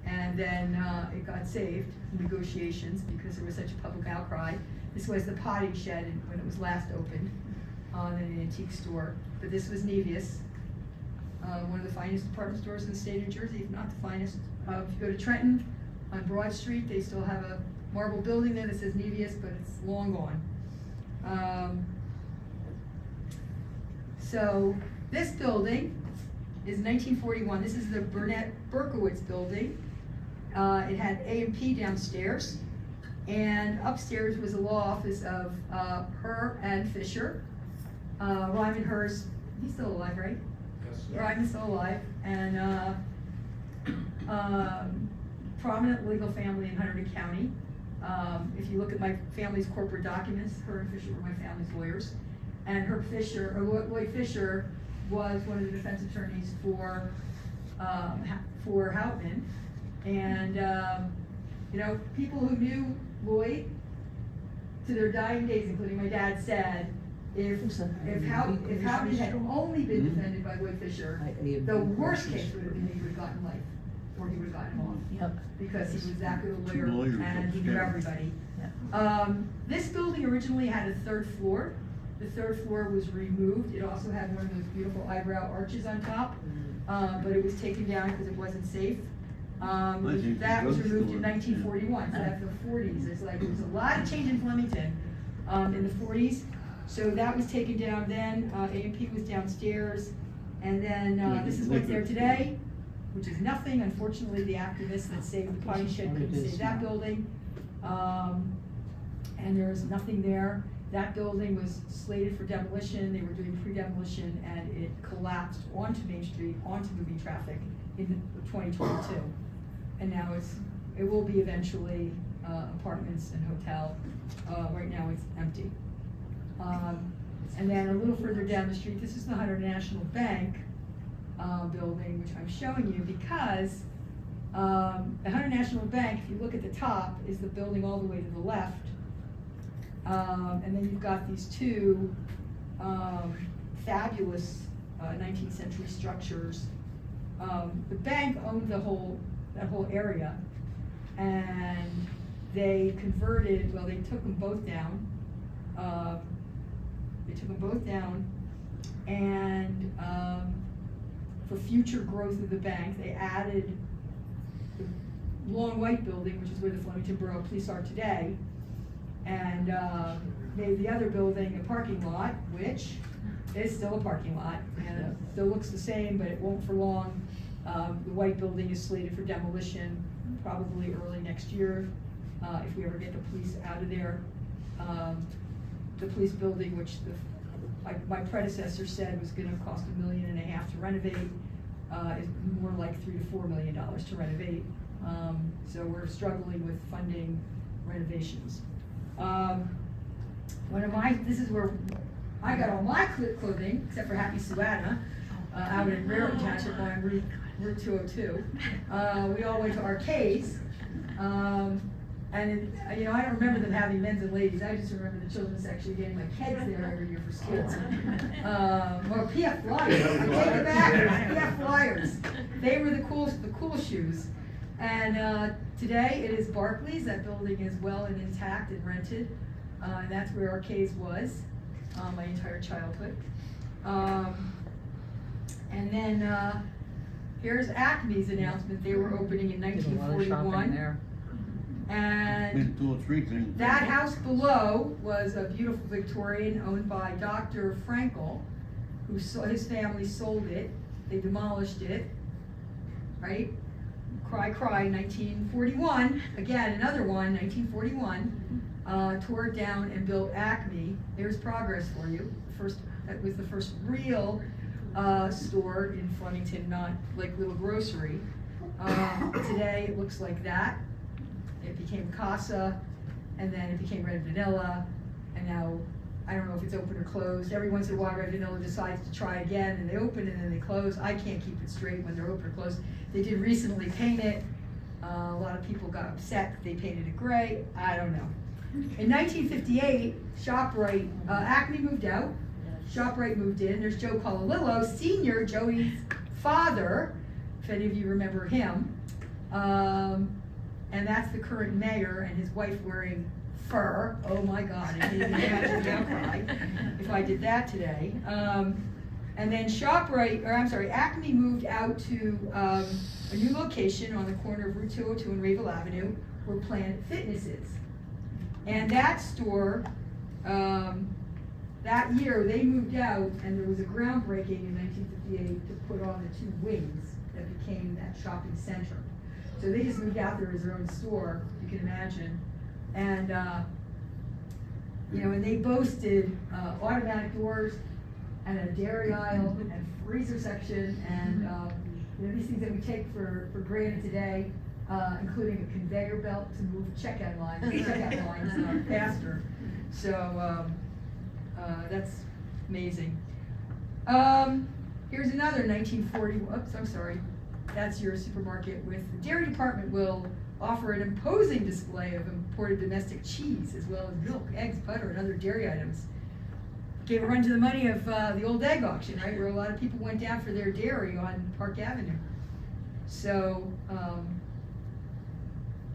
And then it got saved in negotiations because there was such a public outcry. This was the potting shed when it was last opened in an antique store. But this was Nevius, one of the finest department stores in the state of New Jersey, if not the finest. If you go to Trenton on Broad Street, they still have a marble building there that says Nevius, but it's long gone. So this building is 1941. This is the Burnett Berkowitz building. It had A&P downstairs, and upstairs was a law office of her and Fisher. Ryman Hurst, he's still alive, right? Yes. Ryman's still alive, and prominent legal family in Hunterdon County. If you look at my family's corporate documents, her and Fisher were my family's lawyers. And Lloyd Fisher was one of the defense attorneys for Houtman. And, you know, people who knew Lloyd to their dying days, including my dad, said, if Houtman had only been defended by Lloyd Fisher, the worst case would have been he would have gotten life, or he would have gotten off. Yep. Because he was that good a lawyer and he knew Yeah. everybody. Yeah. This building originally had a third floor. The third floor was removed. It also had one of those beautiful eyebrow arches on top, but it was taken down because it wasn't safe. think That the was drugstore, removed in 1941, so that's the 40s. It's like, there was a lot of change in Flemington in the 40s. So that was taken down then. A&P was downstairs. And then this is what's there today, which is nothing. Unfortunately, the activists that saved the potting shed couldn't save that building. And there's nothing there. That building was slated for demolition. They were doing pre-demolition, and it collapsed onto Main Street, onto moving traffic in 2022. And now it will be eventually apartments and hotel. Right now it's empty. And then a little further down the street, this is the Hunterdon National Bank building, which I'm showing you because the Hunterdon National Bank, if you look at the top, is the building all the way to the left. And then you've got these two fabulous 19th century structures. The bank owned that whole area, and they converted, well, they took them both down. And for future growth of the bank, they added the long white building, which is where the Flemington Borough Police are today, and made the other building a parking lot, which is still a parking lot, and it still looks the same, but it won't for long. The white building is slated for demolition probably early next year, if we ever get the police out of there. The police building, which my predecessor said was gonna cost $1.5 million to renovate, is more like $3 to $4 million to renovate. So we're struggling with funding renovations. This is where I got all my clothing, except for Happy Suanna, out in Railroad Township on Route 202. We all went to arcades, and you know, I don't remember them having men's and ladies. I just remember the children's section getting like kids there every year for school. Or PF Flyers. I take it back. PF Flyers. They were the cool shoes. And today it is Barclays. That building is well and intact and rented. And that's where Arcades was my entire childhood. And then here's Acme's announcement. They were opening in Did a lot of shopping 1941. there. And 2 or 3 things. that house below was a beautiful Victorian owned by Dr. Frankel, who his family sold it. They demolished it, right? Cry, 1941. Again, another one, 1941. Tore it down and built Acme. There's progress for you. That was the first real store in Flemington, not like little grocery. Today it looks like that. It became Casa, and then it became Red Vanilla, and now I don't know if it's open or closed. Every once in a while, Red Vanilla decides to try again, and they open and then they close. I can't keep it straight when they're open or closed. They did recently paint it. A lot of people got upset that they painted it gray. I don't know. In 1958, ShopRite, Acme moved out. ShopRite moved in. There's Joe Colilillo, Sr., Joey's father, if any of you remember him. And that's the current mayor and his wife wearing fur. Oh my God, I can't even imagine the outcry if I did that today. And then Acme moved out to a new location on the corner of Route 202 and Ravel Avenue where Planet Fitness is. And that store, that year, they moved out and there was a groundbreaking in 1958 to put on the two wings that became that shopping center. So they just moved out there as their own store, you can imagine. And, and they boasted automatic doors and a dairy aisle and freezer section and, these things that we take for granted today, including a conveyor belt to move checkout lines faster. So, that's amazing. Here's another 1940, oops, I'm sorry. That's your supermarket with the dairy department will offer an imposing display of imported domestic cheese as well as milk, eggs, butter, and other dairy items. Gave a run to the money of the old egg auction, right, where a lot of people went down for their dairy on Park Avenue. So,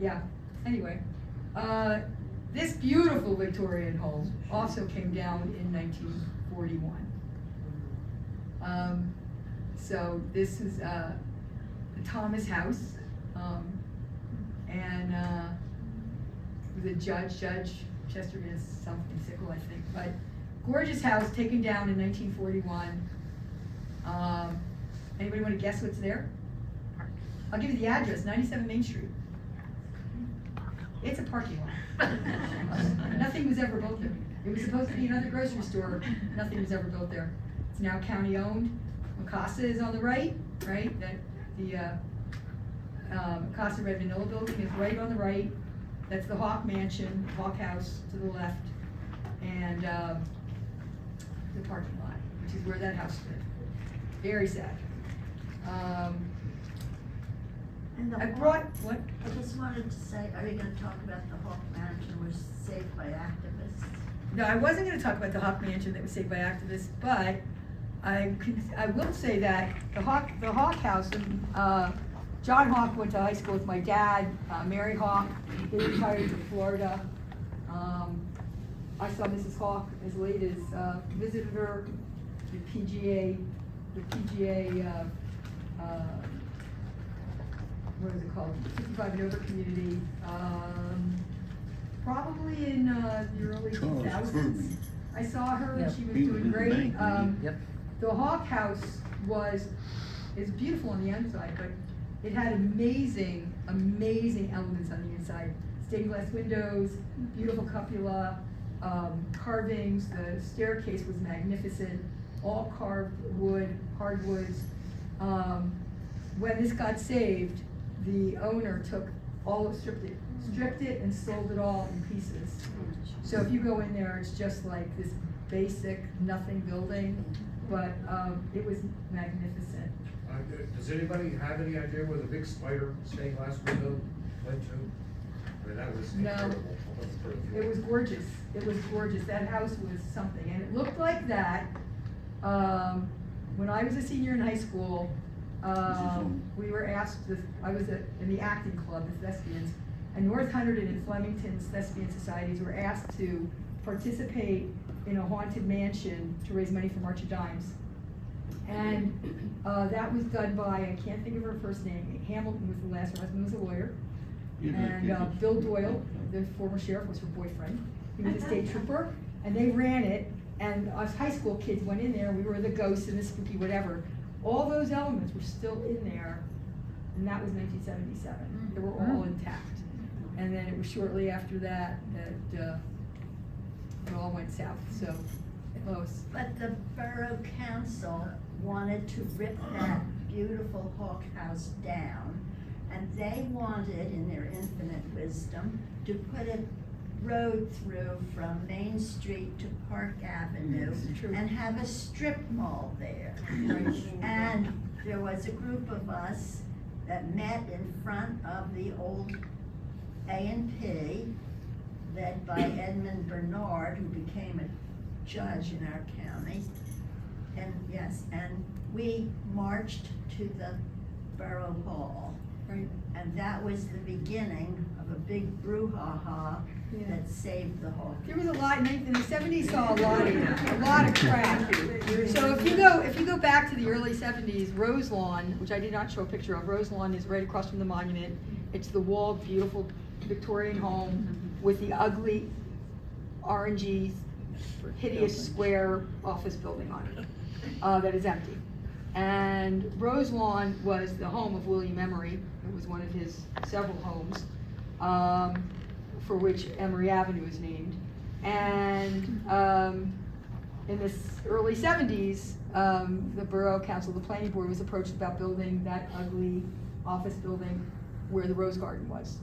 yeah, anyway. This beautiful Victorian home also came down in 1941. So this is the Thomas House, and the Judge Chesterton is something Sickle, I think, but gorgeous house taken down in 1941. Anybody want to guess what's there? I'll give you the address, 97 Main Street. It's a parking lot. Nothing was ever built there. It was supposed to be another grocery store. Nothing was ever built there. It's now county owned. Mikasa is on the right? That the Mikasa Red Vanilla building is right on the right. That's the Hawk Mansion, Hawk House to the left, and the parking lot, which is where that house stood. Very sad. And the I Hawk- brought, what? I just wanted to say, are you gonna talk about the Hawk Mansion was saved by activists? No, I wasn't gonna talk about the Hawk Mansion that was saved by activists, but I will say that the Hawk House, John Hawk went to high school with my dad, Mary Hawk, they retired to Florida. I saw Mrs. Hawk as late as, visited her, the PGA, what is it called, 55 and over community, probably in the early Charles 2000s. Kirby. I saw her and Yep. she was He was doing in the great. bank, Yep. The Hawk House is beautiful on the inside, but it had amazing elements on the inside. Stained glass windows, beautiful cupola, carvings, the staircase was magnificent, all carved wood, hardwoods. When this got saved, the owner stripped it and sold it all in pieces. So if you go in there, it's just like this basic nothing building, but it was magnificent. Does anybody have any idea where the big spider stained glass window went to? I mean, that was No. incredible. It was gorgeous. It was gorgeous. That house was something, and it looked like that. When I was a senior in high school, we were asked. I was in the acting club, the thespians, and North Hunterdon and Flemington's thespian societies were asked to participate in a haunted mansion to raise money for Marcia Dimes. And that was done by, I can't think of her first name, Hamilton was the last, her husband was a lawyer. And Bill Doyle, the former sheriff, was her boyfriend. He was a state trooper, and they ran it, and us high school kids went in there, we were the ghosts and the spooky whatever. All those elements were still in there, and that was 1977. They were all intact. And then it was shortly after that it all went south, so close. But the Borough Council wanted to rip that beautiful Hawk House down, and they wanted, in their infinite wisdom, to put a road through from Main Street to Park Avenue Yes, true. and have a strip mall there. And there was a group of us that met in front of the old A&P, led by Edmund Bernard, who became a judge in our county. And yes, and we marched to the Borough Hall. Right. And that was the beginning of a big brouhaha Yeah. that saved the whole. There was a lot, in the 70s saw a lot of crap. So if you go back to the early 70s, Rose Lawn, which I did not show a picture of, Rose Lawn is right across from the monument. It's the walled, beautiful Victorian home with the ugly, orangey, hideous square office building on it, that is empty. And Rose Lawn was the home of William Emery. It was one of his several homes, for which Emery Avenue is named. And in the early 70s, the Borough Council, the Planning Board was approached about building that ugly office building where the Rose Garden was.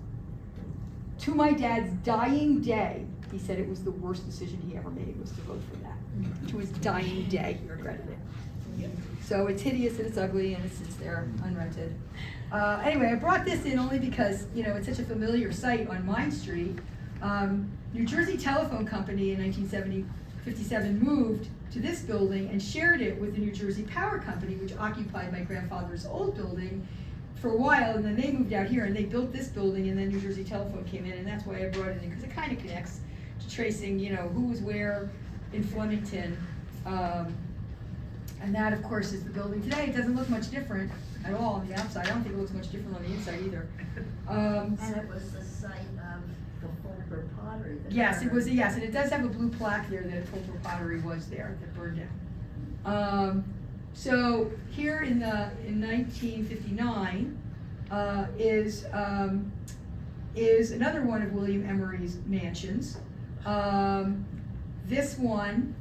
To my dad's dying day, he said it was the worst decision he ever made, was to vote for that. To his dying day, he regretted it. So it's hideous and it's ugly and it sits there unrented. Anyway, I brought this in only because, it's such a familiar site on Mine Street. New Jersey Telephone Company in 1957 moved to this building and shared it with the New Jersey Power Company, which occupied my grandfather's old building for a while, and then they moved out here and they built this building, and then New Jersey Telephone came in, and that's why I brought it in, because it kind of connects to tracing, who was where in Flemington. And that, of course, is the building today. It doesn't look much different at all on the outside. I don't think it looks much different on the inside either. And it was the site of the Fulper Pottery. that Yes, it was, burned. yes, and it does have a blue plaque there that Fulper Pottery was there, that burned down. So here in 1959, is another one of William Emery's mansions. This one,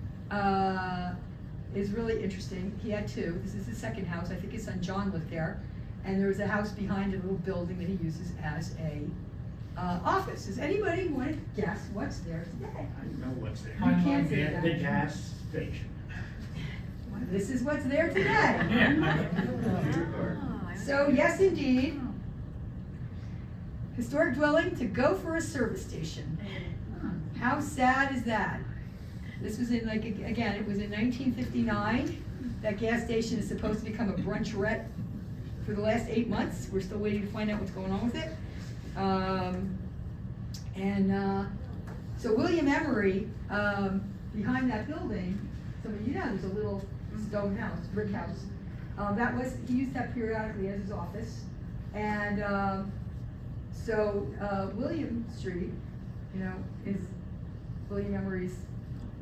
is really interesting. He had two. This is his second house. I think his son John lived there. And there was a house behind a little building that he uses as a office. Does anybody want to guess what's there today? I know what's there. You can't say that. The gas station. This is what's there today. So yes, indeed. Historic dwelling to go for a service station. How sad is that? This was in again, it was in 1959. That gas station is supposed to become a bruncherette for the last 8 months. We're still waiting to find out what's going on with it. So William Emery, behind that building, some of you know, there's a little stone house, brick house. He used that periodically as his office. And so William Street, is William Emery's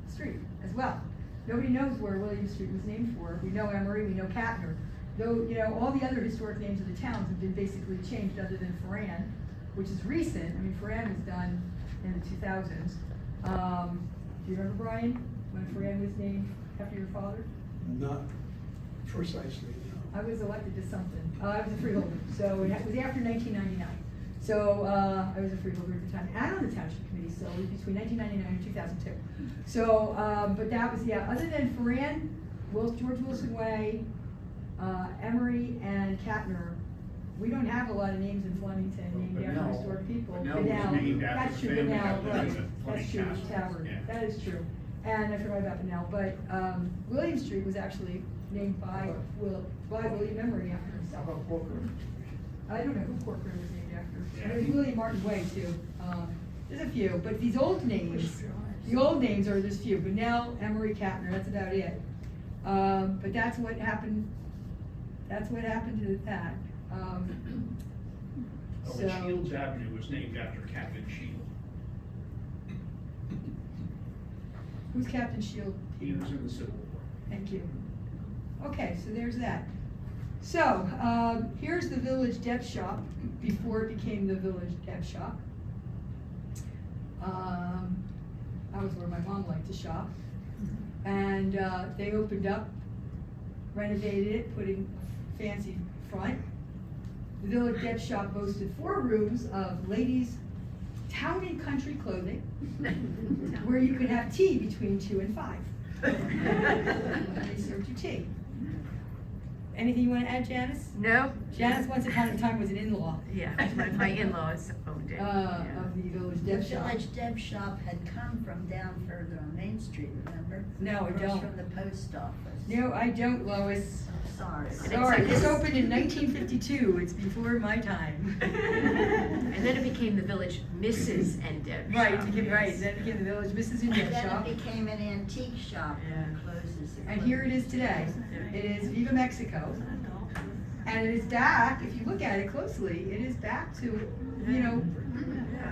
street as well. Nobody knows where William Street was named for. We know Emery, we know Catner. Though, all the other historic names of the towns have been basically changed other than Foran, which is recent. I mean, Foran was done in the 2000s. Do you remember, Brian, when Foran was named after your father? Not precisely, no. I was elected to something. I was a freeholder, so it was after 1999. So I was a freeholder at the time, and on the township committee, so it was between 1999 and 2002. So, but that was, other than Foran, George Wilson Way, Emery, and Catner, we don't have a lot of names in Flemington named after Bunnell. historic people. Bunnell was named after That's the true, family Bunnell, that lived right, in the that's true, Fleming the Castle. tavern, Yeah. that is true. And I forgot about Bunnell, but William Street was actually named by William Emery after How himself. about Corcoran? I don't know who Corcoran was named after. Yeah. And it was William Martin Way too. There's a few, but these old names, the old names are, there's few. Bunnell, Emery, Catner, that's about it. But that's what happened, to that. And So, Shields Avenue was named after Captain Shield. who's Captain Shield? He was in the Civil War. Thank you. Okay, so there's that. So, here's the Village Deb Shop before it became the Village Deb Shop. That was where my mom liked to shop. And they opened up, renovated it, put in a fancy front. The Village Deb Shop boasted 4 rooms of ladies' town and country clothing, where you could have tea between 2 and 5. And they served you tea. Anything you want to add, Janice? No. Janice once upon a time was an in-law Yeah, my in-laws owned it. of the Village The Deb Shop. Village Deb Shop had come from down further on Main Street, remember? No, I Across don't. from the post office. No, I don't, Lois. sorry. Sorry, this opened in 1952, it's before my time. And then it became the village Mrs. Endeb. Right, then it became the village Mrs. Indian Then shop. it became an antique shop and closes. And here it is today. It is Viva Mexico. And it is back, if you look at it closely, it is back to, you know,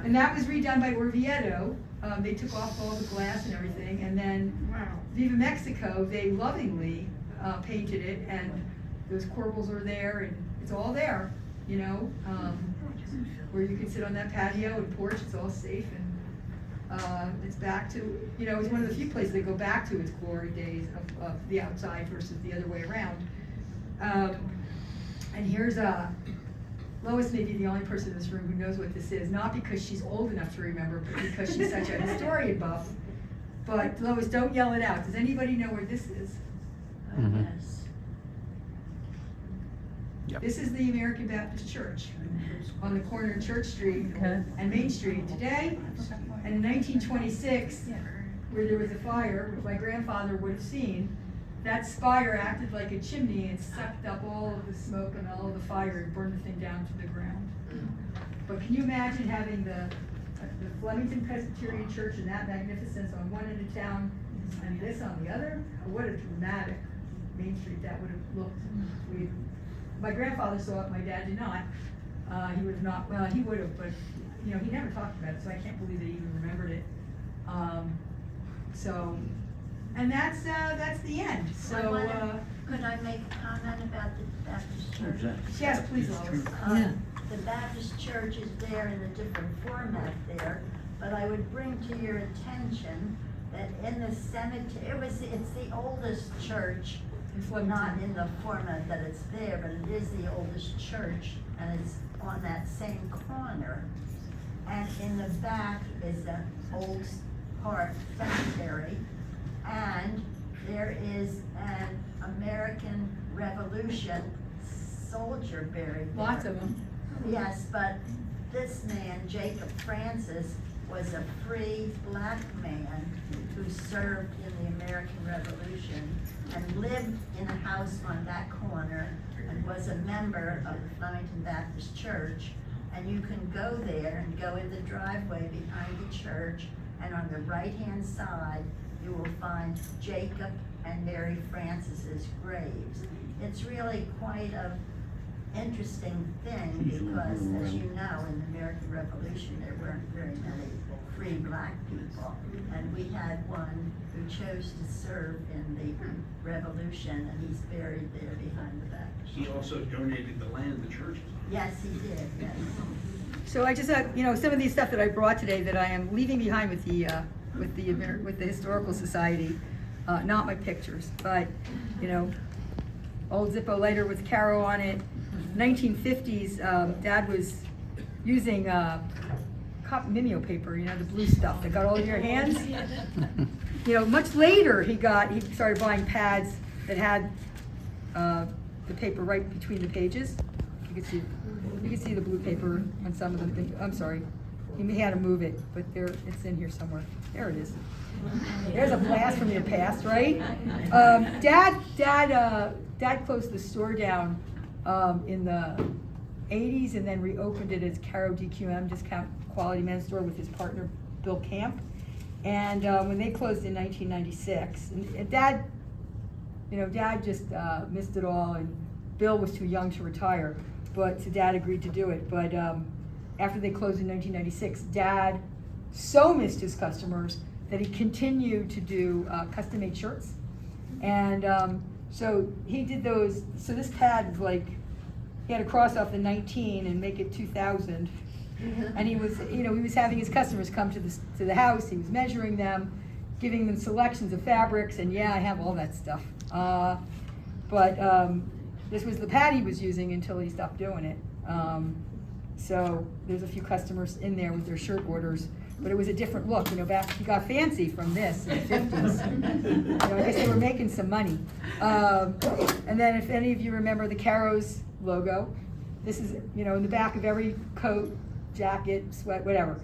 and that was redone by Orvieto. They took off all the glass and everything, and then Viva Mexico, they lovingly painted it, and those corbels are there, and it's all there, you know, where you can sit on that patio and porch, it's all safe, and it's back to, you know, it's one of the few places that go back to its glory days of the outside versus the other way around. And here's Lois may be the only person in this room who knows what this is, not because she's old enough to remember, but because she's such a historian buff. But Lois, don't yell it out. Does anybody know where this is? Yes. This is the American Baptist Church on the corner of Church Street and Main Street today. And in 1926, where there was a fire, which my grandfather would have seen, that spire acted like a chimney and sucked up all of the smoke and all of the fire and burned the thing down to the ground. But can you imagine having the Flemington Presbyterian Church and that magnificence on one end of town and this on the other? What a dramatic Main Street that would have looked. My grandfather saw it, my dad did not. He would have not, well, he would have, but you know, he never talked about it, so I can't believe that he even remembered it. And that's the end. So, Could I make a comment about the Baptist church? yes, please, Lois. The Baptist church is there in a different format there, but I would bring to your attention that in the cemetery, it's the oldest church, In Flemington. not in the format that it's there, but it is the oldest church, and it's on that same corner. And in the back is an old park cemetery, and there is an American Revolution soldier buried there. Lots of them. Yes, but this man, Jacob Francis, was a free black man who served in the American Revolution and lived in a house on that corner and was a member of the Flemington Baptist Church. And you can go there and go in the driveway behind the church, and on the right-hand side, you will find Jacob and Mary Francis's graves. It's really quite a interesting thing because, as you know, in the American Revolution, there weren't very many free black people. And we had one who chose to serve in the Revolution, and he's buried there behind the Baptist. He also donated the land the church is on. Yes, he did, yes. So I just, you know, some of these stuff that I brought today that I am leaving behind with the Historical Society, not my pictures, but, you know, old Zippo lighter with Karrow on it. 1950s, Dad was using Mimeo paper, you know, the blue stuff that got all in your hands. You know, much later he started buying pads that had the paper right between the pages. You can see the blue paper on some of them. I'm sorry, he had to move it, but it's in here somewhere. There it is. There's a blast from your past, right? Dad closed the store down in the 80s and then reopened it as Karrow DQM, Discount Quality Men's Store, with his partner Bill Camp. And when they closed in 1996, and Dad just missed it all, and Bill was too young to retire, so Dad agreed to do it. But after they closed in 1996, Dad so missed his customers that he continued to do custom-made shirts. And so he did those. So this pad is like, he had to cross off the 19 and make it 2000. And he was having his customers come to the house. He was measuring them, giving them selections of fabrics, and yeah, I have all that stuff. But this was the pad he was using until he stopped doing it. So there's a few customers in there with their shirt orders, but it was a different look. You know, back he got fancy from this in the 50s. You know, I guess they were making some money. And then, if any of you remember the Karrow's logo, this is, you know, in the back of every coat, jacket, sweat, whatever.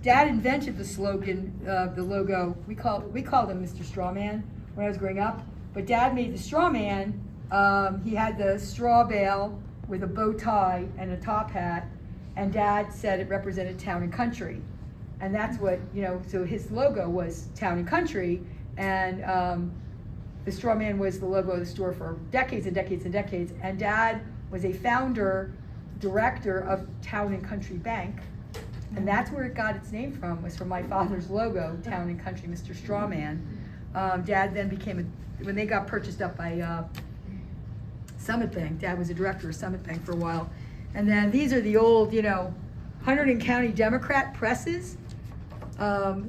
Dad invented the slogan, the logo. We called him Mr. Strawman when I was growing up, but Dad made the Strawman He had the straw bale with a bow tie and a top hat, and Dad said it represented Town and Country. And that's what, so his logo was Town and Country, and the straw man was the logo of the store for decades and decades and decades. And Dad was a founder, director of Town and Country Bank, and that's where it got its name from, was from my father's logo, Town and Country, Mr. Strawman. Dad then became, when they got purchased up by Summit Bank, Dad was a director of Summit Bank for a while. And then these are the old, Hunterdon County Democrat presses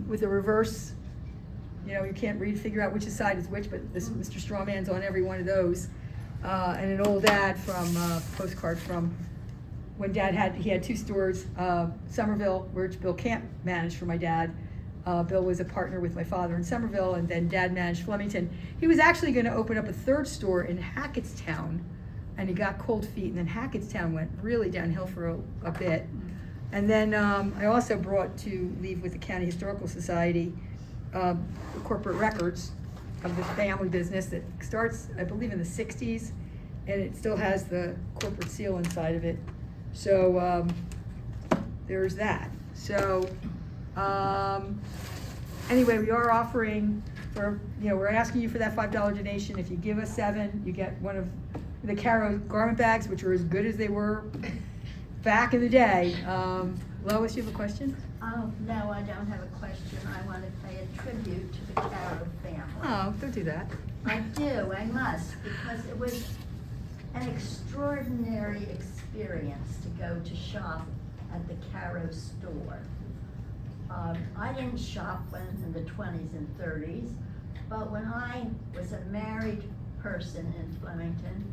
with a reverse, you can't figure out which side is which, but this Mr. Strawman's on every one of those. And an old ad from, postcard from when Dad he had two stores, Somerville, which Bill Camp managed for my dad. Bill was a partner with my father in Somerville, and then Dad managed Flemington. He was actually gonna open up a third store in Hackettstown, and he got cold feet, and then Hackettstown went really downhill for a bit. And then I also brought to leave with the County Historical Society the corporate records of the family business that starts, I believe, in the 60s, and it still has the corporate seal inside of it. So there's that. So anyway, we are offering for, we're asking you for that $5 donation. If you give us $7, you get one of the Karrow garment bags, which are as good as they were back in the day. Lois, you have a question? Oh, no, I don't have a question. I want to pay a tribute to the Karrow family. Oh, don't do that. I do, I must, because it was an extraordinary experience to go to shop at the Karrow store. I didn't shop in the 20s and 30s, but when I was a married person in Flemington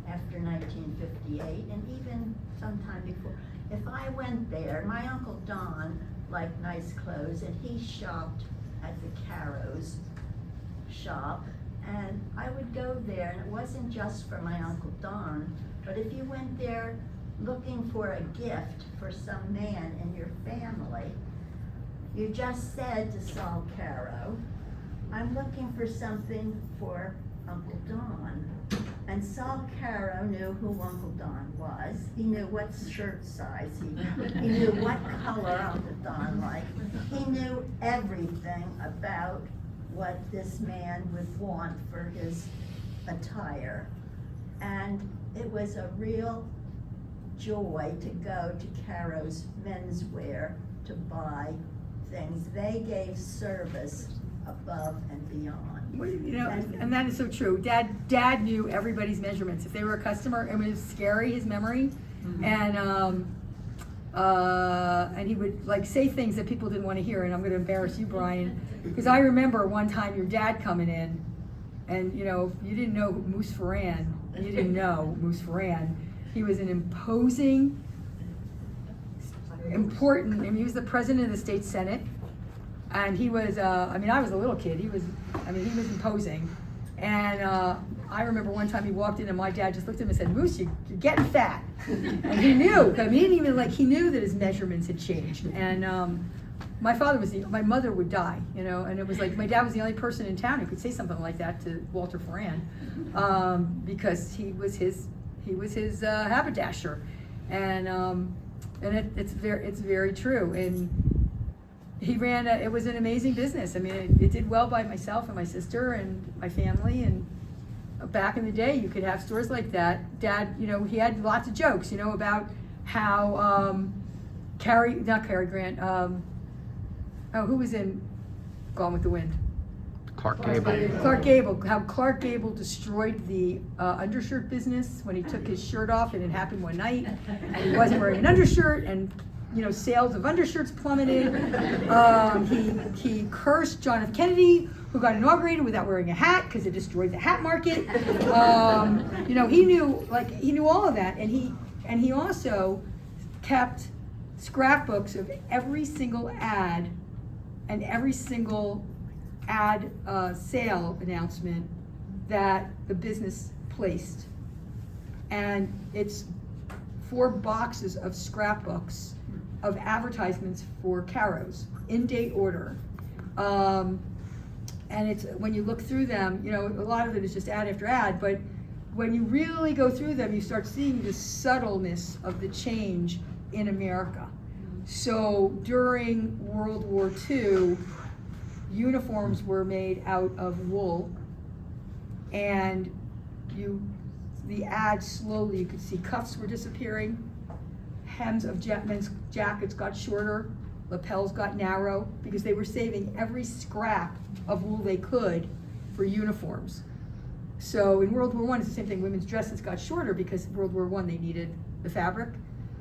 after 1958, and even sometime before, if I went there, my Uncle Don liked nice clothes, and he shopped at the Karrow's shop, and I would go there, and it wasn't just for my Uncle Don, but if you went there looking for a gift for some man in your family, you just said to Saul Karrow, I'm looking for something for Uncle Don. And Saul Karrow knew who Uncle Don was. He knew what shirt size he knew what color Uncle Don liked. He knew everything about what this man would want for his attire. And it was a real joy to go to Karrow's menswear to buy things. They gave service above and beyond. And that is so true. Dad knew everybody's measurements. If they were a customer, it was scary, his memory. Mm-hmm. And he would say things that people didn't want to hear. And I'm going to embarrass you, Brian, because I remember one time your dad coming in, and you didn't know Moose Ferran. You didn't know Moose Ferran. He was an imposing, important, he was the president of the state senate. And he was, I was a little kid, he was imposing. And I remember one time he walked in and my dad just looked at him and said, Moose, you're getting fat. And he knew, he didn't even he knew that his measurements had changed. And my mother would die, and it was my dad was the only person in town who could say something like that to Walter Ferran, because he was his haberdasher. And it's very true. And he ran it was an amazing business. It did well by myself and my sister and my family. And back in the day, you could have stores like that. Dad, he had lots of jokes, about how not Cary Grant, who was in Gone with the Wind? Clark Gable. Clark Gable, how Clark Gable destroyed the undershirt business when he took his shirt off, and it happened one night, and he wasn't wearing an undershirt, and sales of undershirts plummeted. He cursed John F. Kennedy, who got inaugurated without wearing a hat because it destroyed the hat market. He knew all of that, and he also kept scrapbooks of every single ad and every single ad sale announcement that the business placed. And it's 4 boxes of scrapbooks of advertisements for Karrow's in date order. And it's, when you look through them, a lot of it is just ad after ad, but when you really go through them, you start seeing the subtleness of the change in America. So during World War II, uniforms were made out of wool, and the ads slowly, you could see cuffs were disappearing, hems of men's jackets got shorter, lapels got narrow, because they were saving every scrap of wool they could for uniforms. So in World War I, it's the same thing. Women's dresses got shorter because World War I, they needed the fabric.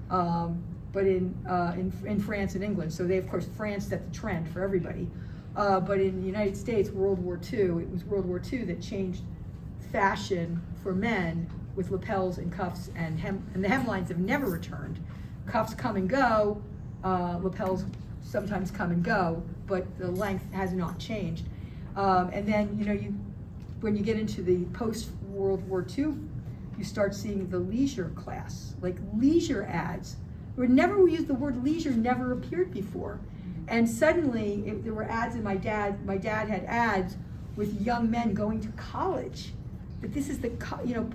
But in France and England, so they, of course, France set the trend for everybody. But in the United States, World War II, it was World War II that changed fashion for men with lapels and cuffs and the hemlines have never returned. Cuffs come and go, lapels sometimes come and go, but the length has not changed. And then, when you get into the post-World War II, you start seeing the leisure class, like leisure ads. We used the word leisure, never appeared before. And suddenly, there were ads, and my dad had ads with young men going to college. But this is the,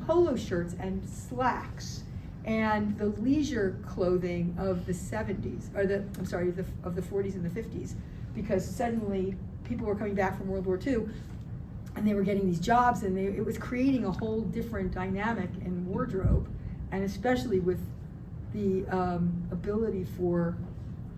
polo shirts and slacks and the leisure clothing of the 70s, or of the 40s and the 50s, because suddenly people were coming back from World War II and they were getting these jobs, and it was creating a whole different dynamic in wardrobe, and especially with the ability for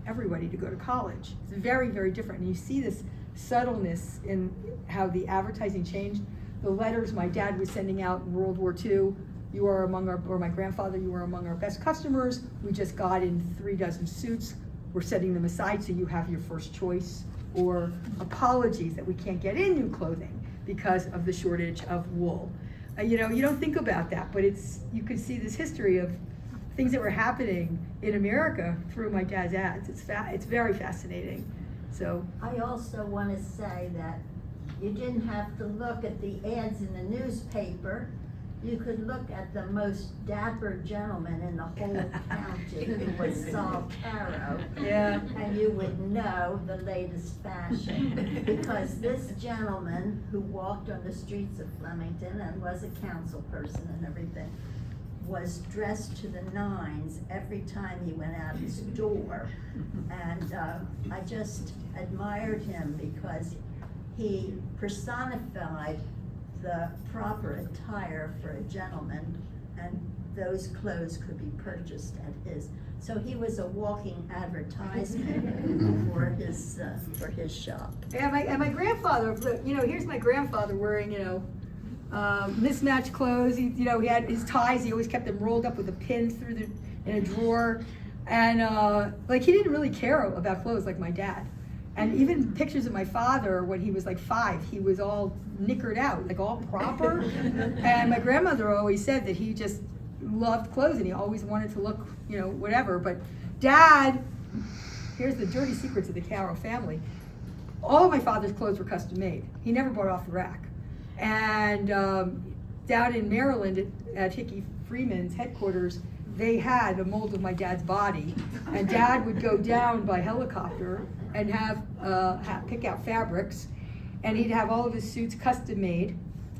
everybody to go to college. It's very, very different. And you see this subtleness in how the advertising changed. The letters my dad was sending out in World War II, you are among or my grandfather, you are among our best customers. We just got in 3 dozen suits. We're setting them aside so you have your first choice. Or apologies that we can't get in new clothing because of the shortage of wool. You don't think about that, but you could see this history of things that were happening in America through my dad's ads. It's very fascinating. So I also want to say that you didn't have to look at the ads in the newspaper. You could look at the most dapper gentleman in the whole county, who was Saul Karrow. Yeah. And you would know the latest fashion, because this gentleman who walked on the streets of Flemington and was a council person and everything, was dressed to the nines every time he went out his door. And I just admired him because he personified the proper attire for a gentleman, and those clothes could be purchased at his. So he was a walking advertisement for his shop. yeah, my grandfather, here's my grandfather wearing, mismatched clothes. He had his ties. He always kept them rolled up with a pin in a drawer, and he didn't really care about clothes like my dad. And even pictures of my father when he was like 5, he was all knickered out, like all proper. And my grandmother always said that he just loved clothes and he always wanted to look, whatever. But Dad, here's the dirty secrets of the Karrow family. All of my father's clothes were custom made. He never bought off the rack. And down in Maryland at Hickey Freeman's headquarters, they had a mold of my dad's body, and Dad would go down by helicopter and pick out fabrics, and he'd have all of his suits custom made,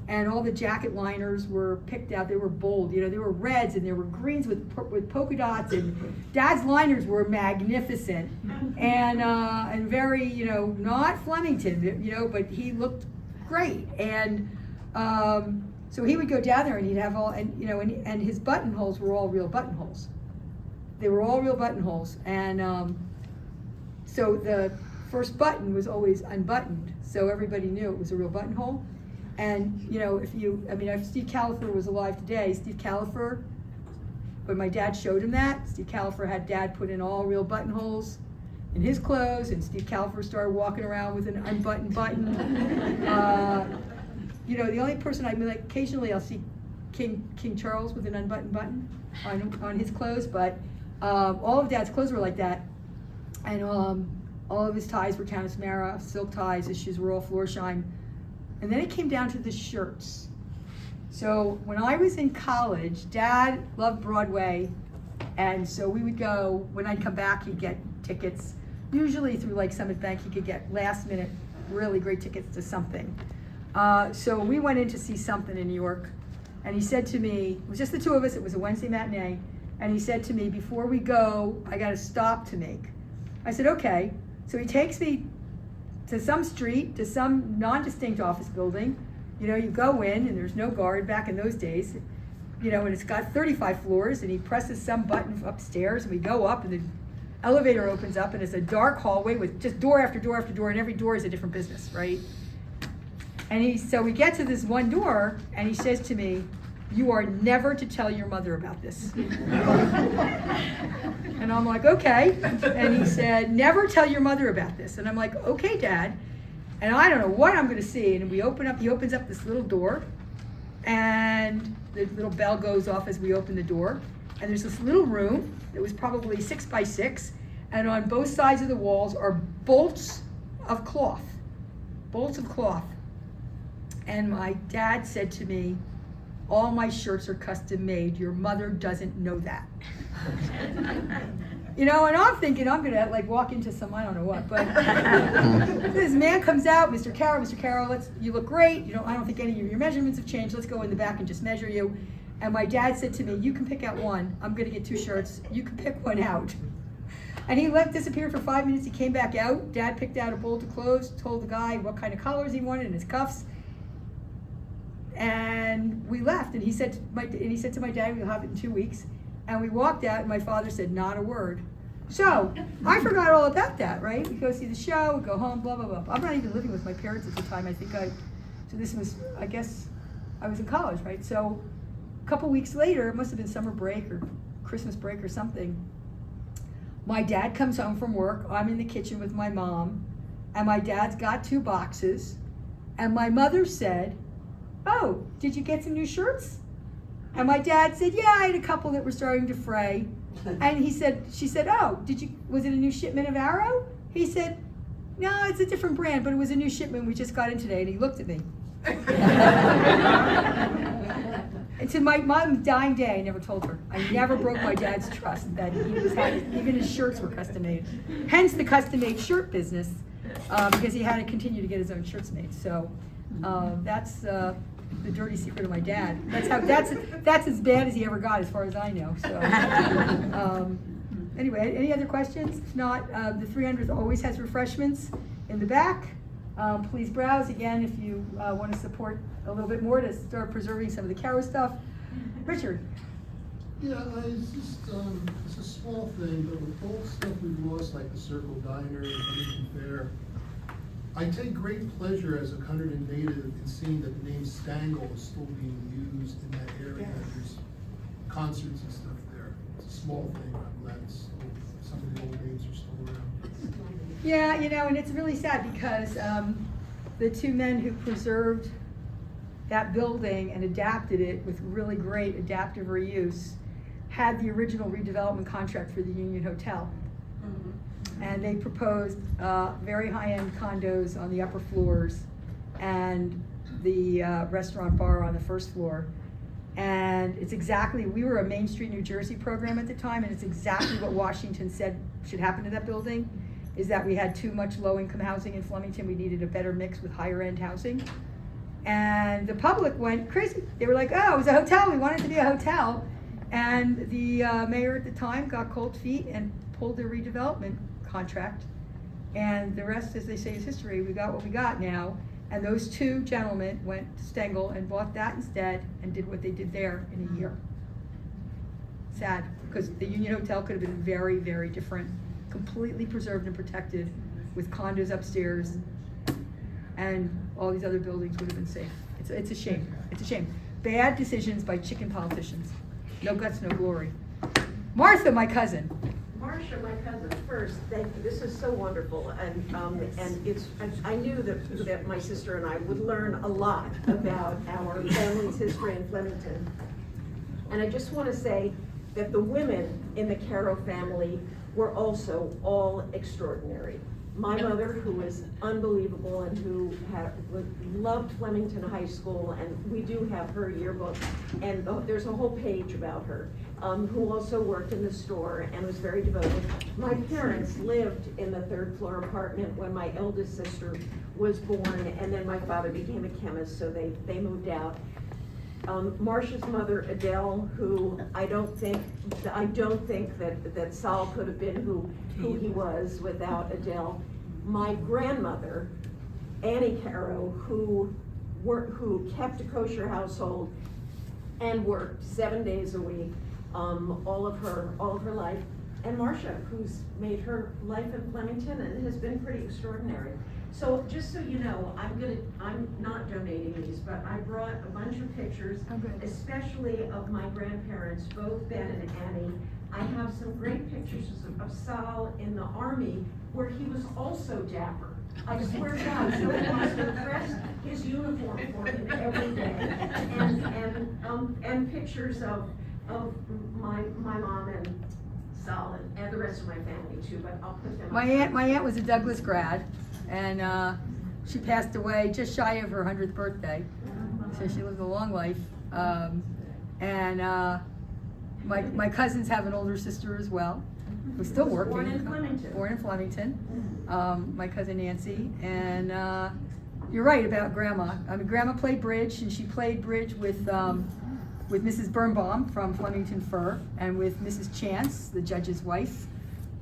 and all the jacket liners were picked out. They were bold, there were reds and there were greens with polka dots, and Dad's liners were magnificent and very, not Flemington, but he looked great. And so he would go down there and he'd have and his buttonholes were all real buttonholes. They were all real buttonholes, and so the first button was always unbuttoned, so everybody knew it was a real buttonhole. And if Steve Califer was alive today, when my dad showed him that, Steve Califer had Dad put in all real buttonholes in his clothes, and Steve Califer started walking around with an unbuttoned button. The only person occasionally I'll see King Charles with an unbuttoned button on his clothes, but all of Dad's clothes were like that. And all of his ties were Countess Mara, silk ties, his shoes were all Florsheim. And then it came down to the shirts. So when I was in college, Dad loved Broadway, and so we would go, when I'd come back, he'd get tickets, usually through Summit Bank, he could get last minute, really great tickets to something. So we went in to see something in New York, And he said to me, it was just the two of us, it was a Wednesday matinee, and he said to me, before we go, I got a stop to make. I said, okay. So he takes me to some street, to some non-distinct office building. You know, you go in and there's no guard back in those days, you know, and it's got 35 floors, and he presses some button upstairs, and we go up, and the elevator opens up, and it's a dark hallway with just door after door after door, and every door is a different business, right? And so we get to this one door, and he says to me, you are never to tell your mother about this. And I'm like, okay. And he said, never tell your mother about this. And I'm like, okay, Dad. And I don't know what I'm gonna see. And he opens up this little door, and the little bell goes off as we open the door. And there's this little room that was probably 6 by 6, and on both sides of the walls are bolts of cloth. And my dad said to me, all my shirts are custom made. Your mother doesn't know that. You know, and I'm thinking I'm gonna like walk into some, I don't know what, but this man comes out, Mr. Karrow, you look great. You know, I don't think any of your measurements have changed. Let's go in the back and just measure you. And my dad said to me, you can pick out one. I'm gonna get 2 shirts. You can pick one out. And he disappeared for 5 minutes. He came back out. Dad picked out a bolt of clothes, told the guy what kind of collars he wanted and his cuffs. And we left. And he said to my dad, we'll have it in 2 weeks. And we walked out, and my father said not a word. So I forgot all about that, right? We go see the show, we go home, blah, blah, blah. I'm not even living with my parents at the time. So this was, I guess, I was in college, right? So a couple weeks later, it must have been summer break or Christmas break or something. My dad comes home from work. I'm in the kitchen with my mom, and my dad's got 2 boxes. And my mother said, oh, did you get some new shirts? And my dad said, yeah, I had a couple that were starting to fray. And she said, oh, was it a new shipment of Arrow? He said, no, it's a different brand, but it was a new shipment we just got in today. And he looked at me. And to my mom's dying day, I never told her. I never broke my dad's trust that even his shirts were custom made. Hence the custom made shirt business, because he had to continue to get his own shirts made. So that's the dirty secret of my dad. That's as bad as he ever got, as far as I know. So anyway, any other questions? If not, the 300th always has refreshments in the back. Please browse again if you want to support a little bit more to start preserving some of the Karrow stuff. Richard. Yeah, it's just, it's a small thing, but with all the stuff we've lost, like the Circle Diner, the Flemington Fair, I take great pleasure as a Hunterdon native in seeing that the name Stangle is still being used in that area. There's concerts and stuff there. It's a small thing, I'm glad some of the old names are still around. Yeah, you know, and it's really sad because the 2 men who preserved that building and adapted it with really great adaptive reuse had the original redevelopment contract for the Union Hotel. And they proposed very high-end condos on the upper floors and the restaurant bar on the first floor. And it's exactly, we were a Main Street, New Jersey program at the time, and it's exactly what Washington said should happen to that building, is that we had too much low-income housing in Flemington. We needed a better mix with higher-end housing. And the public went crazy. They were like, oh, it was a hotel, we want it to be a hotel. And the mayor at the time got cold feet and pulled their redevelopment contract. And the rest, as they say, is history. We got what we got now. And those 2 gentlemen went to Stengel and bought that instead and did what they did there in a year. Sad, because the Union Hotel could have been very, very different, completely preserved and protected with condos upstairs, and all these other buildings would have been safe. It's a shame. It's a shame. Bad decisions by chicken politicians. No guts, no glory. Martha, my cousin. Marcia, my cousin, first, thank you. This is so wonderful, and I knew that my sister and I would learn a lot about our family's history in Flemington. And I just want to say that the women in the Karrow family were also all extraordinary. My mother, who was unbelievable and who loved Flemington High School, and we do have her yearbook, and there's a whole page about her, who also worked in the store and was very devoted. My parents lived in the 3rd floor apartment when my eldest sister was born, and then my father became a chemist, so they moved out. Marcia's mother, Adele, who I don't think that Saul could have been who he was without Adele. My grandmother, Annie Karrow, who kept a kosher household and worked 7 days a week, all of her life. And Marcia, who's made her life in Flemington and has been pretty extraordinary. So just so you know, I'm not donating these, but I brought a bunch of pictures, especially of my grandparents, both Ben and Annie. I have some great pictures of Saul in the army, where he was also dapper. I swear to God, so he must have dressed his uniform for him every day. And pictures of my mom and Saul and the rest of my family too, but I'll put them up. My aunt was a Douglas grad, and she passed away just shy of her 100th birthday. So she lived a long life. My cousins have an older sister as well, who's still working. Born in Flemington. Born in Flemington. My cousin Nancy. And you're right about Grandma. I mean, Grandma played bridge, and she played bridge with Mrs. Birnbaum from Flemington Fur, and with Mrs. Chance, the judge's wife.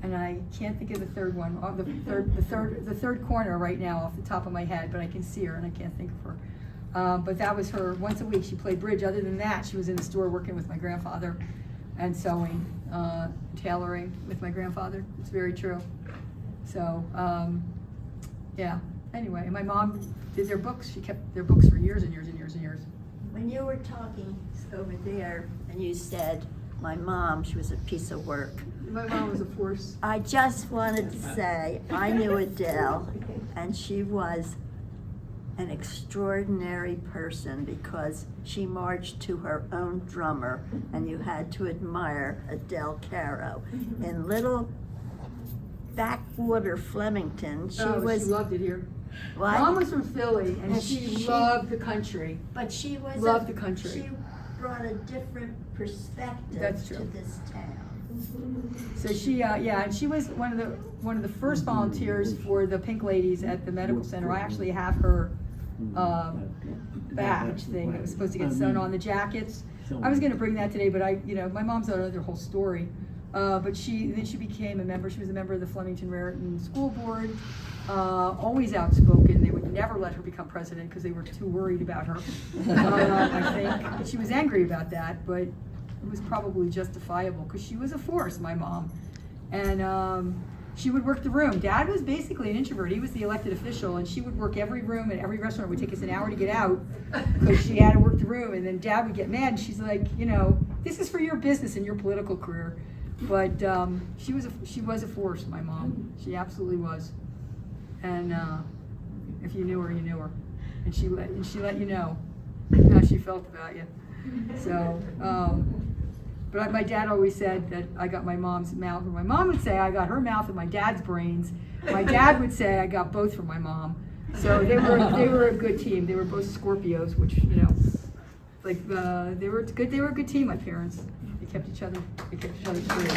And I can't think of the third one, the third corner right now off the top of my head, but I can see her and I can't think of her. But that was her, once a week she played bridge. Other than that, she was in the store working with my grandfather and sewing, tailoring with my grandfather. It's very true. So, yeah, anyway, and my mom did their books. She kept their books for years and years and years and years. When you were talking over there and you said, my mom, she was a piece of work. My mom was a force. I just wanted to say, I knew Adele, and she was an extraordinary person because she marched to her own drummer, and you had to admire Adele Karrow. In little backwater Flemington, she She loved it here. What? Mom was from Philly, and And she she- loved the country. But she was Loved the country. She brought a different perspective That's true. to this town. So she, yeah, and she was one of the first volunteers for the Pink Ladies at the medical center. I actually have her badge thing that was supposed to get sewn on the jackets. I was going to bring that today, but my mom's another whole story. But then she became a member. She was a member of the Flemington Raritan School Board. Always outspoken. They would never let her become president because they were too worried about her. I think and she was angry about that, but it was probably justifiable because she was a force, my mom. And she would work the room. Dad was basically an introvert. He was the elected official, and she would work every room and every restaurant. It would take us an hour to get out because she had to work the room. And then Dad would get mad, and she's like, this is for your business and your political career. But she was a force, my mom. She absolutely was. And if you knew her, you knew her. And she let you know how she felt about you. So, but my dad always said that I got my mom's mouth, and my mom would say I got her mouth and my dad's brains. My dad would say I got both from my mom. So they were a good team. They were both Scorpios, which they were good. They were a good team. My parents. They kept each other straight.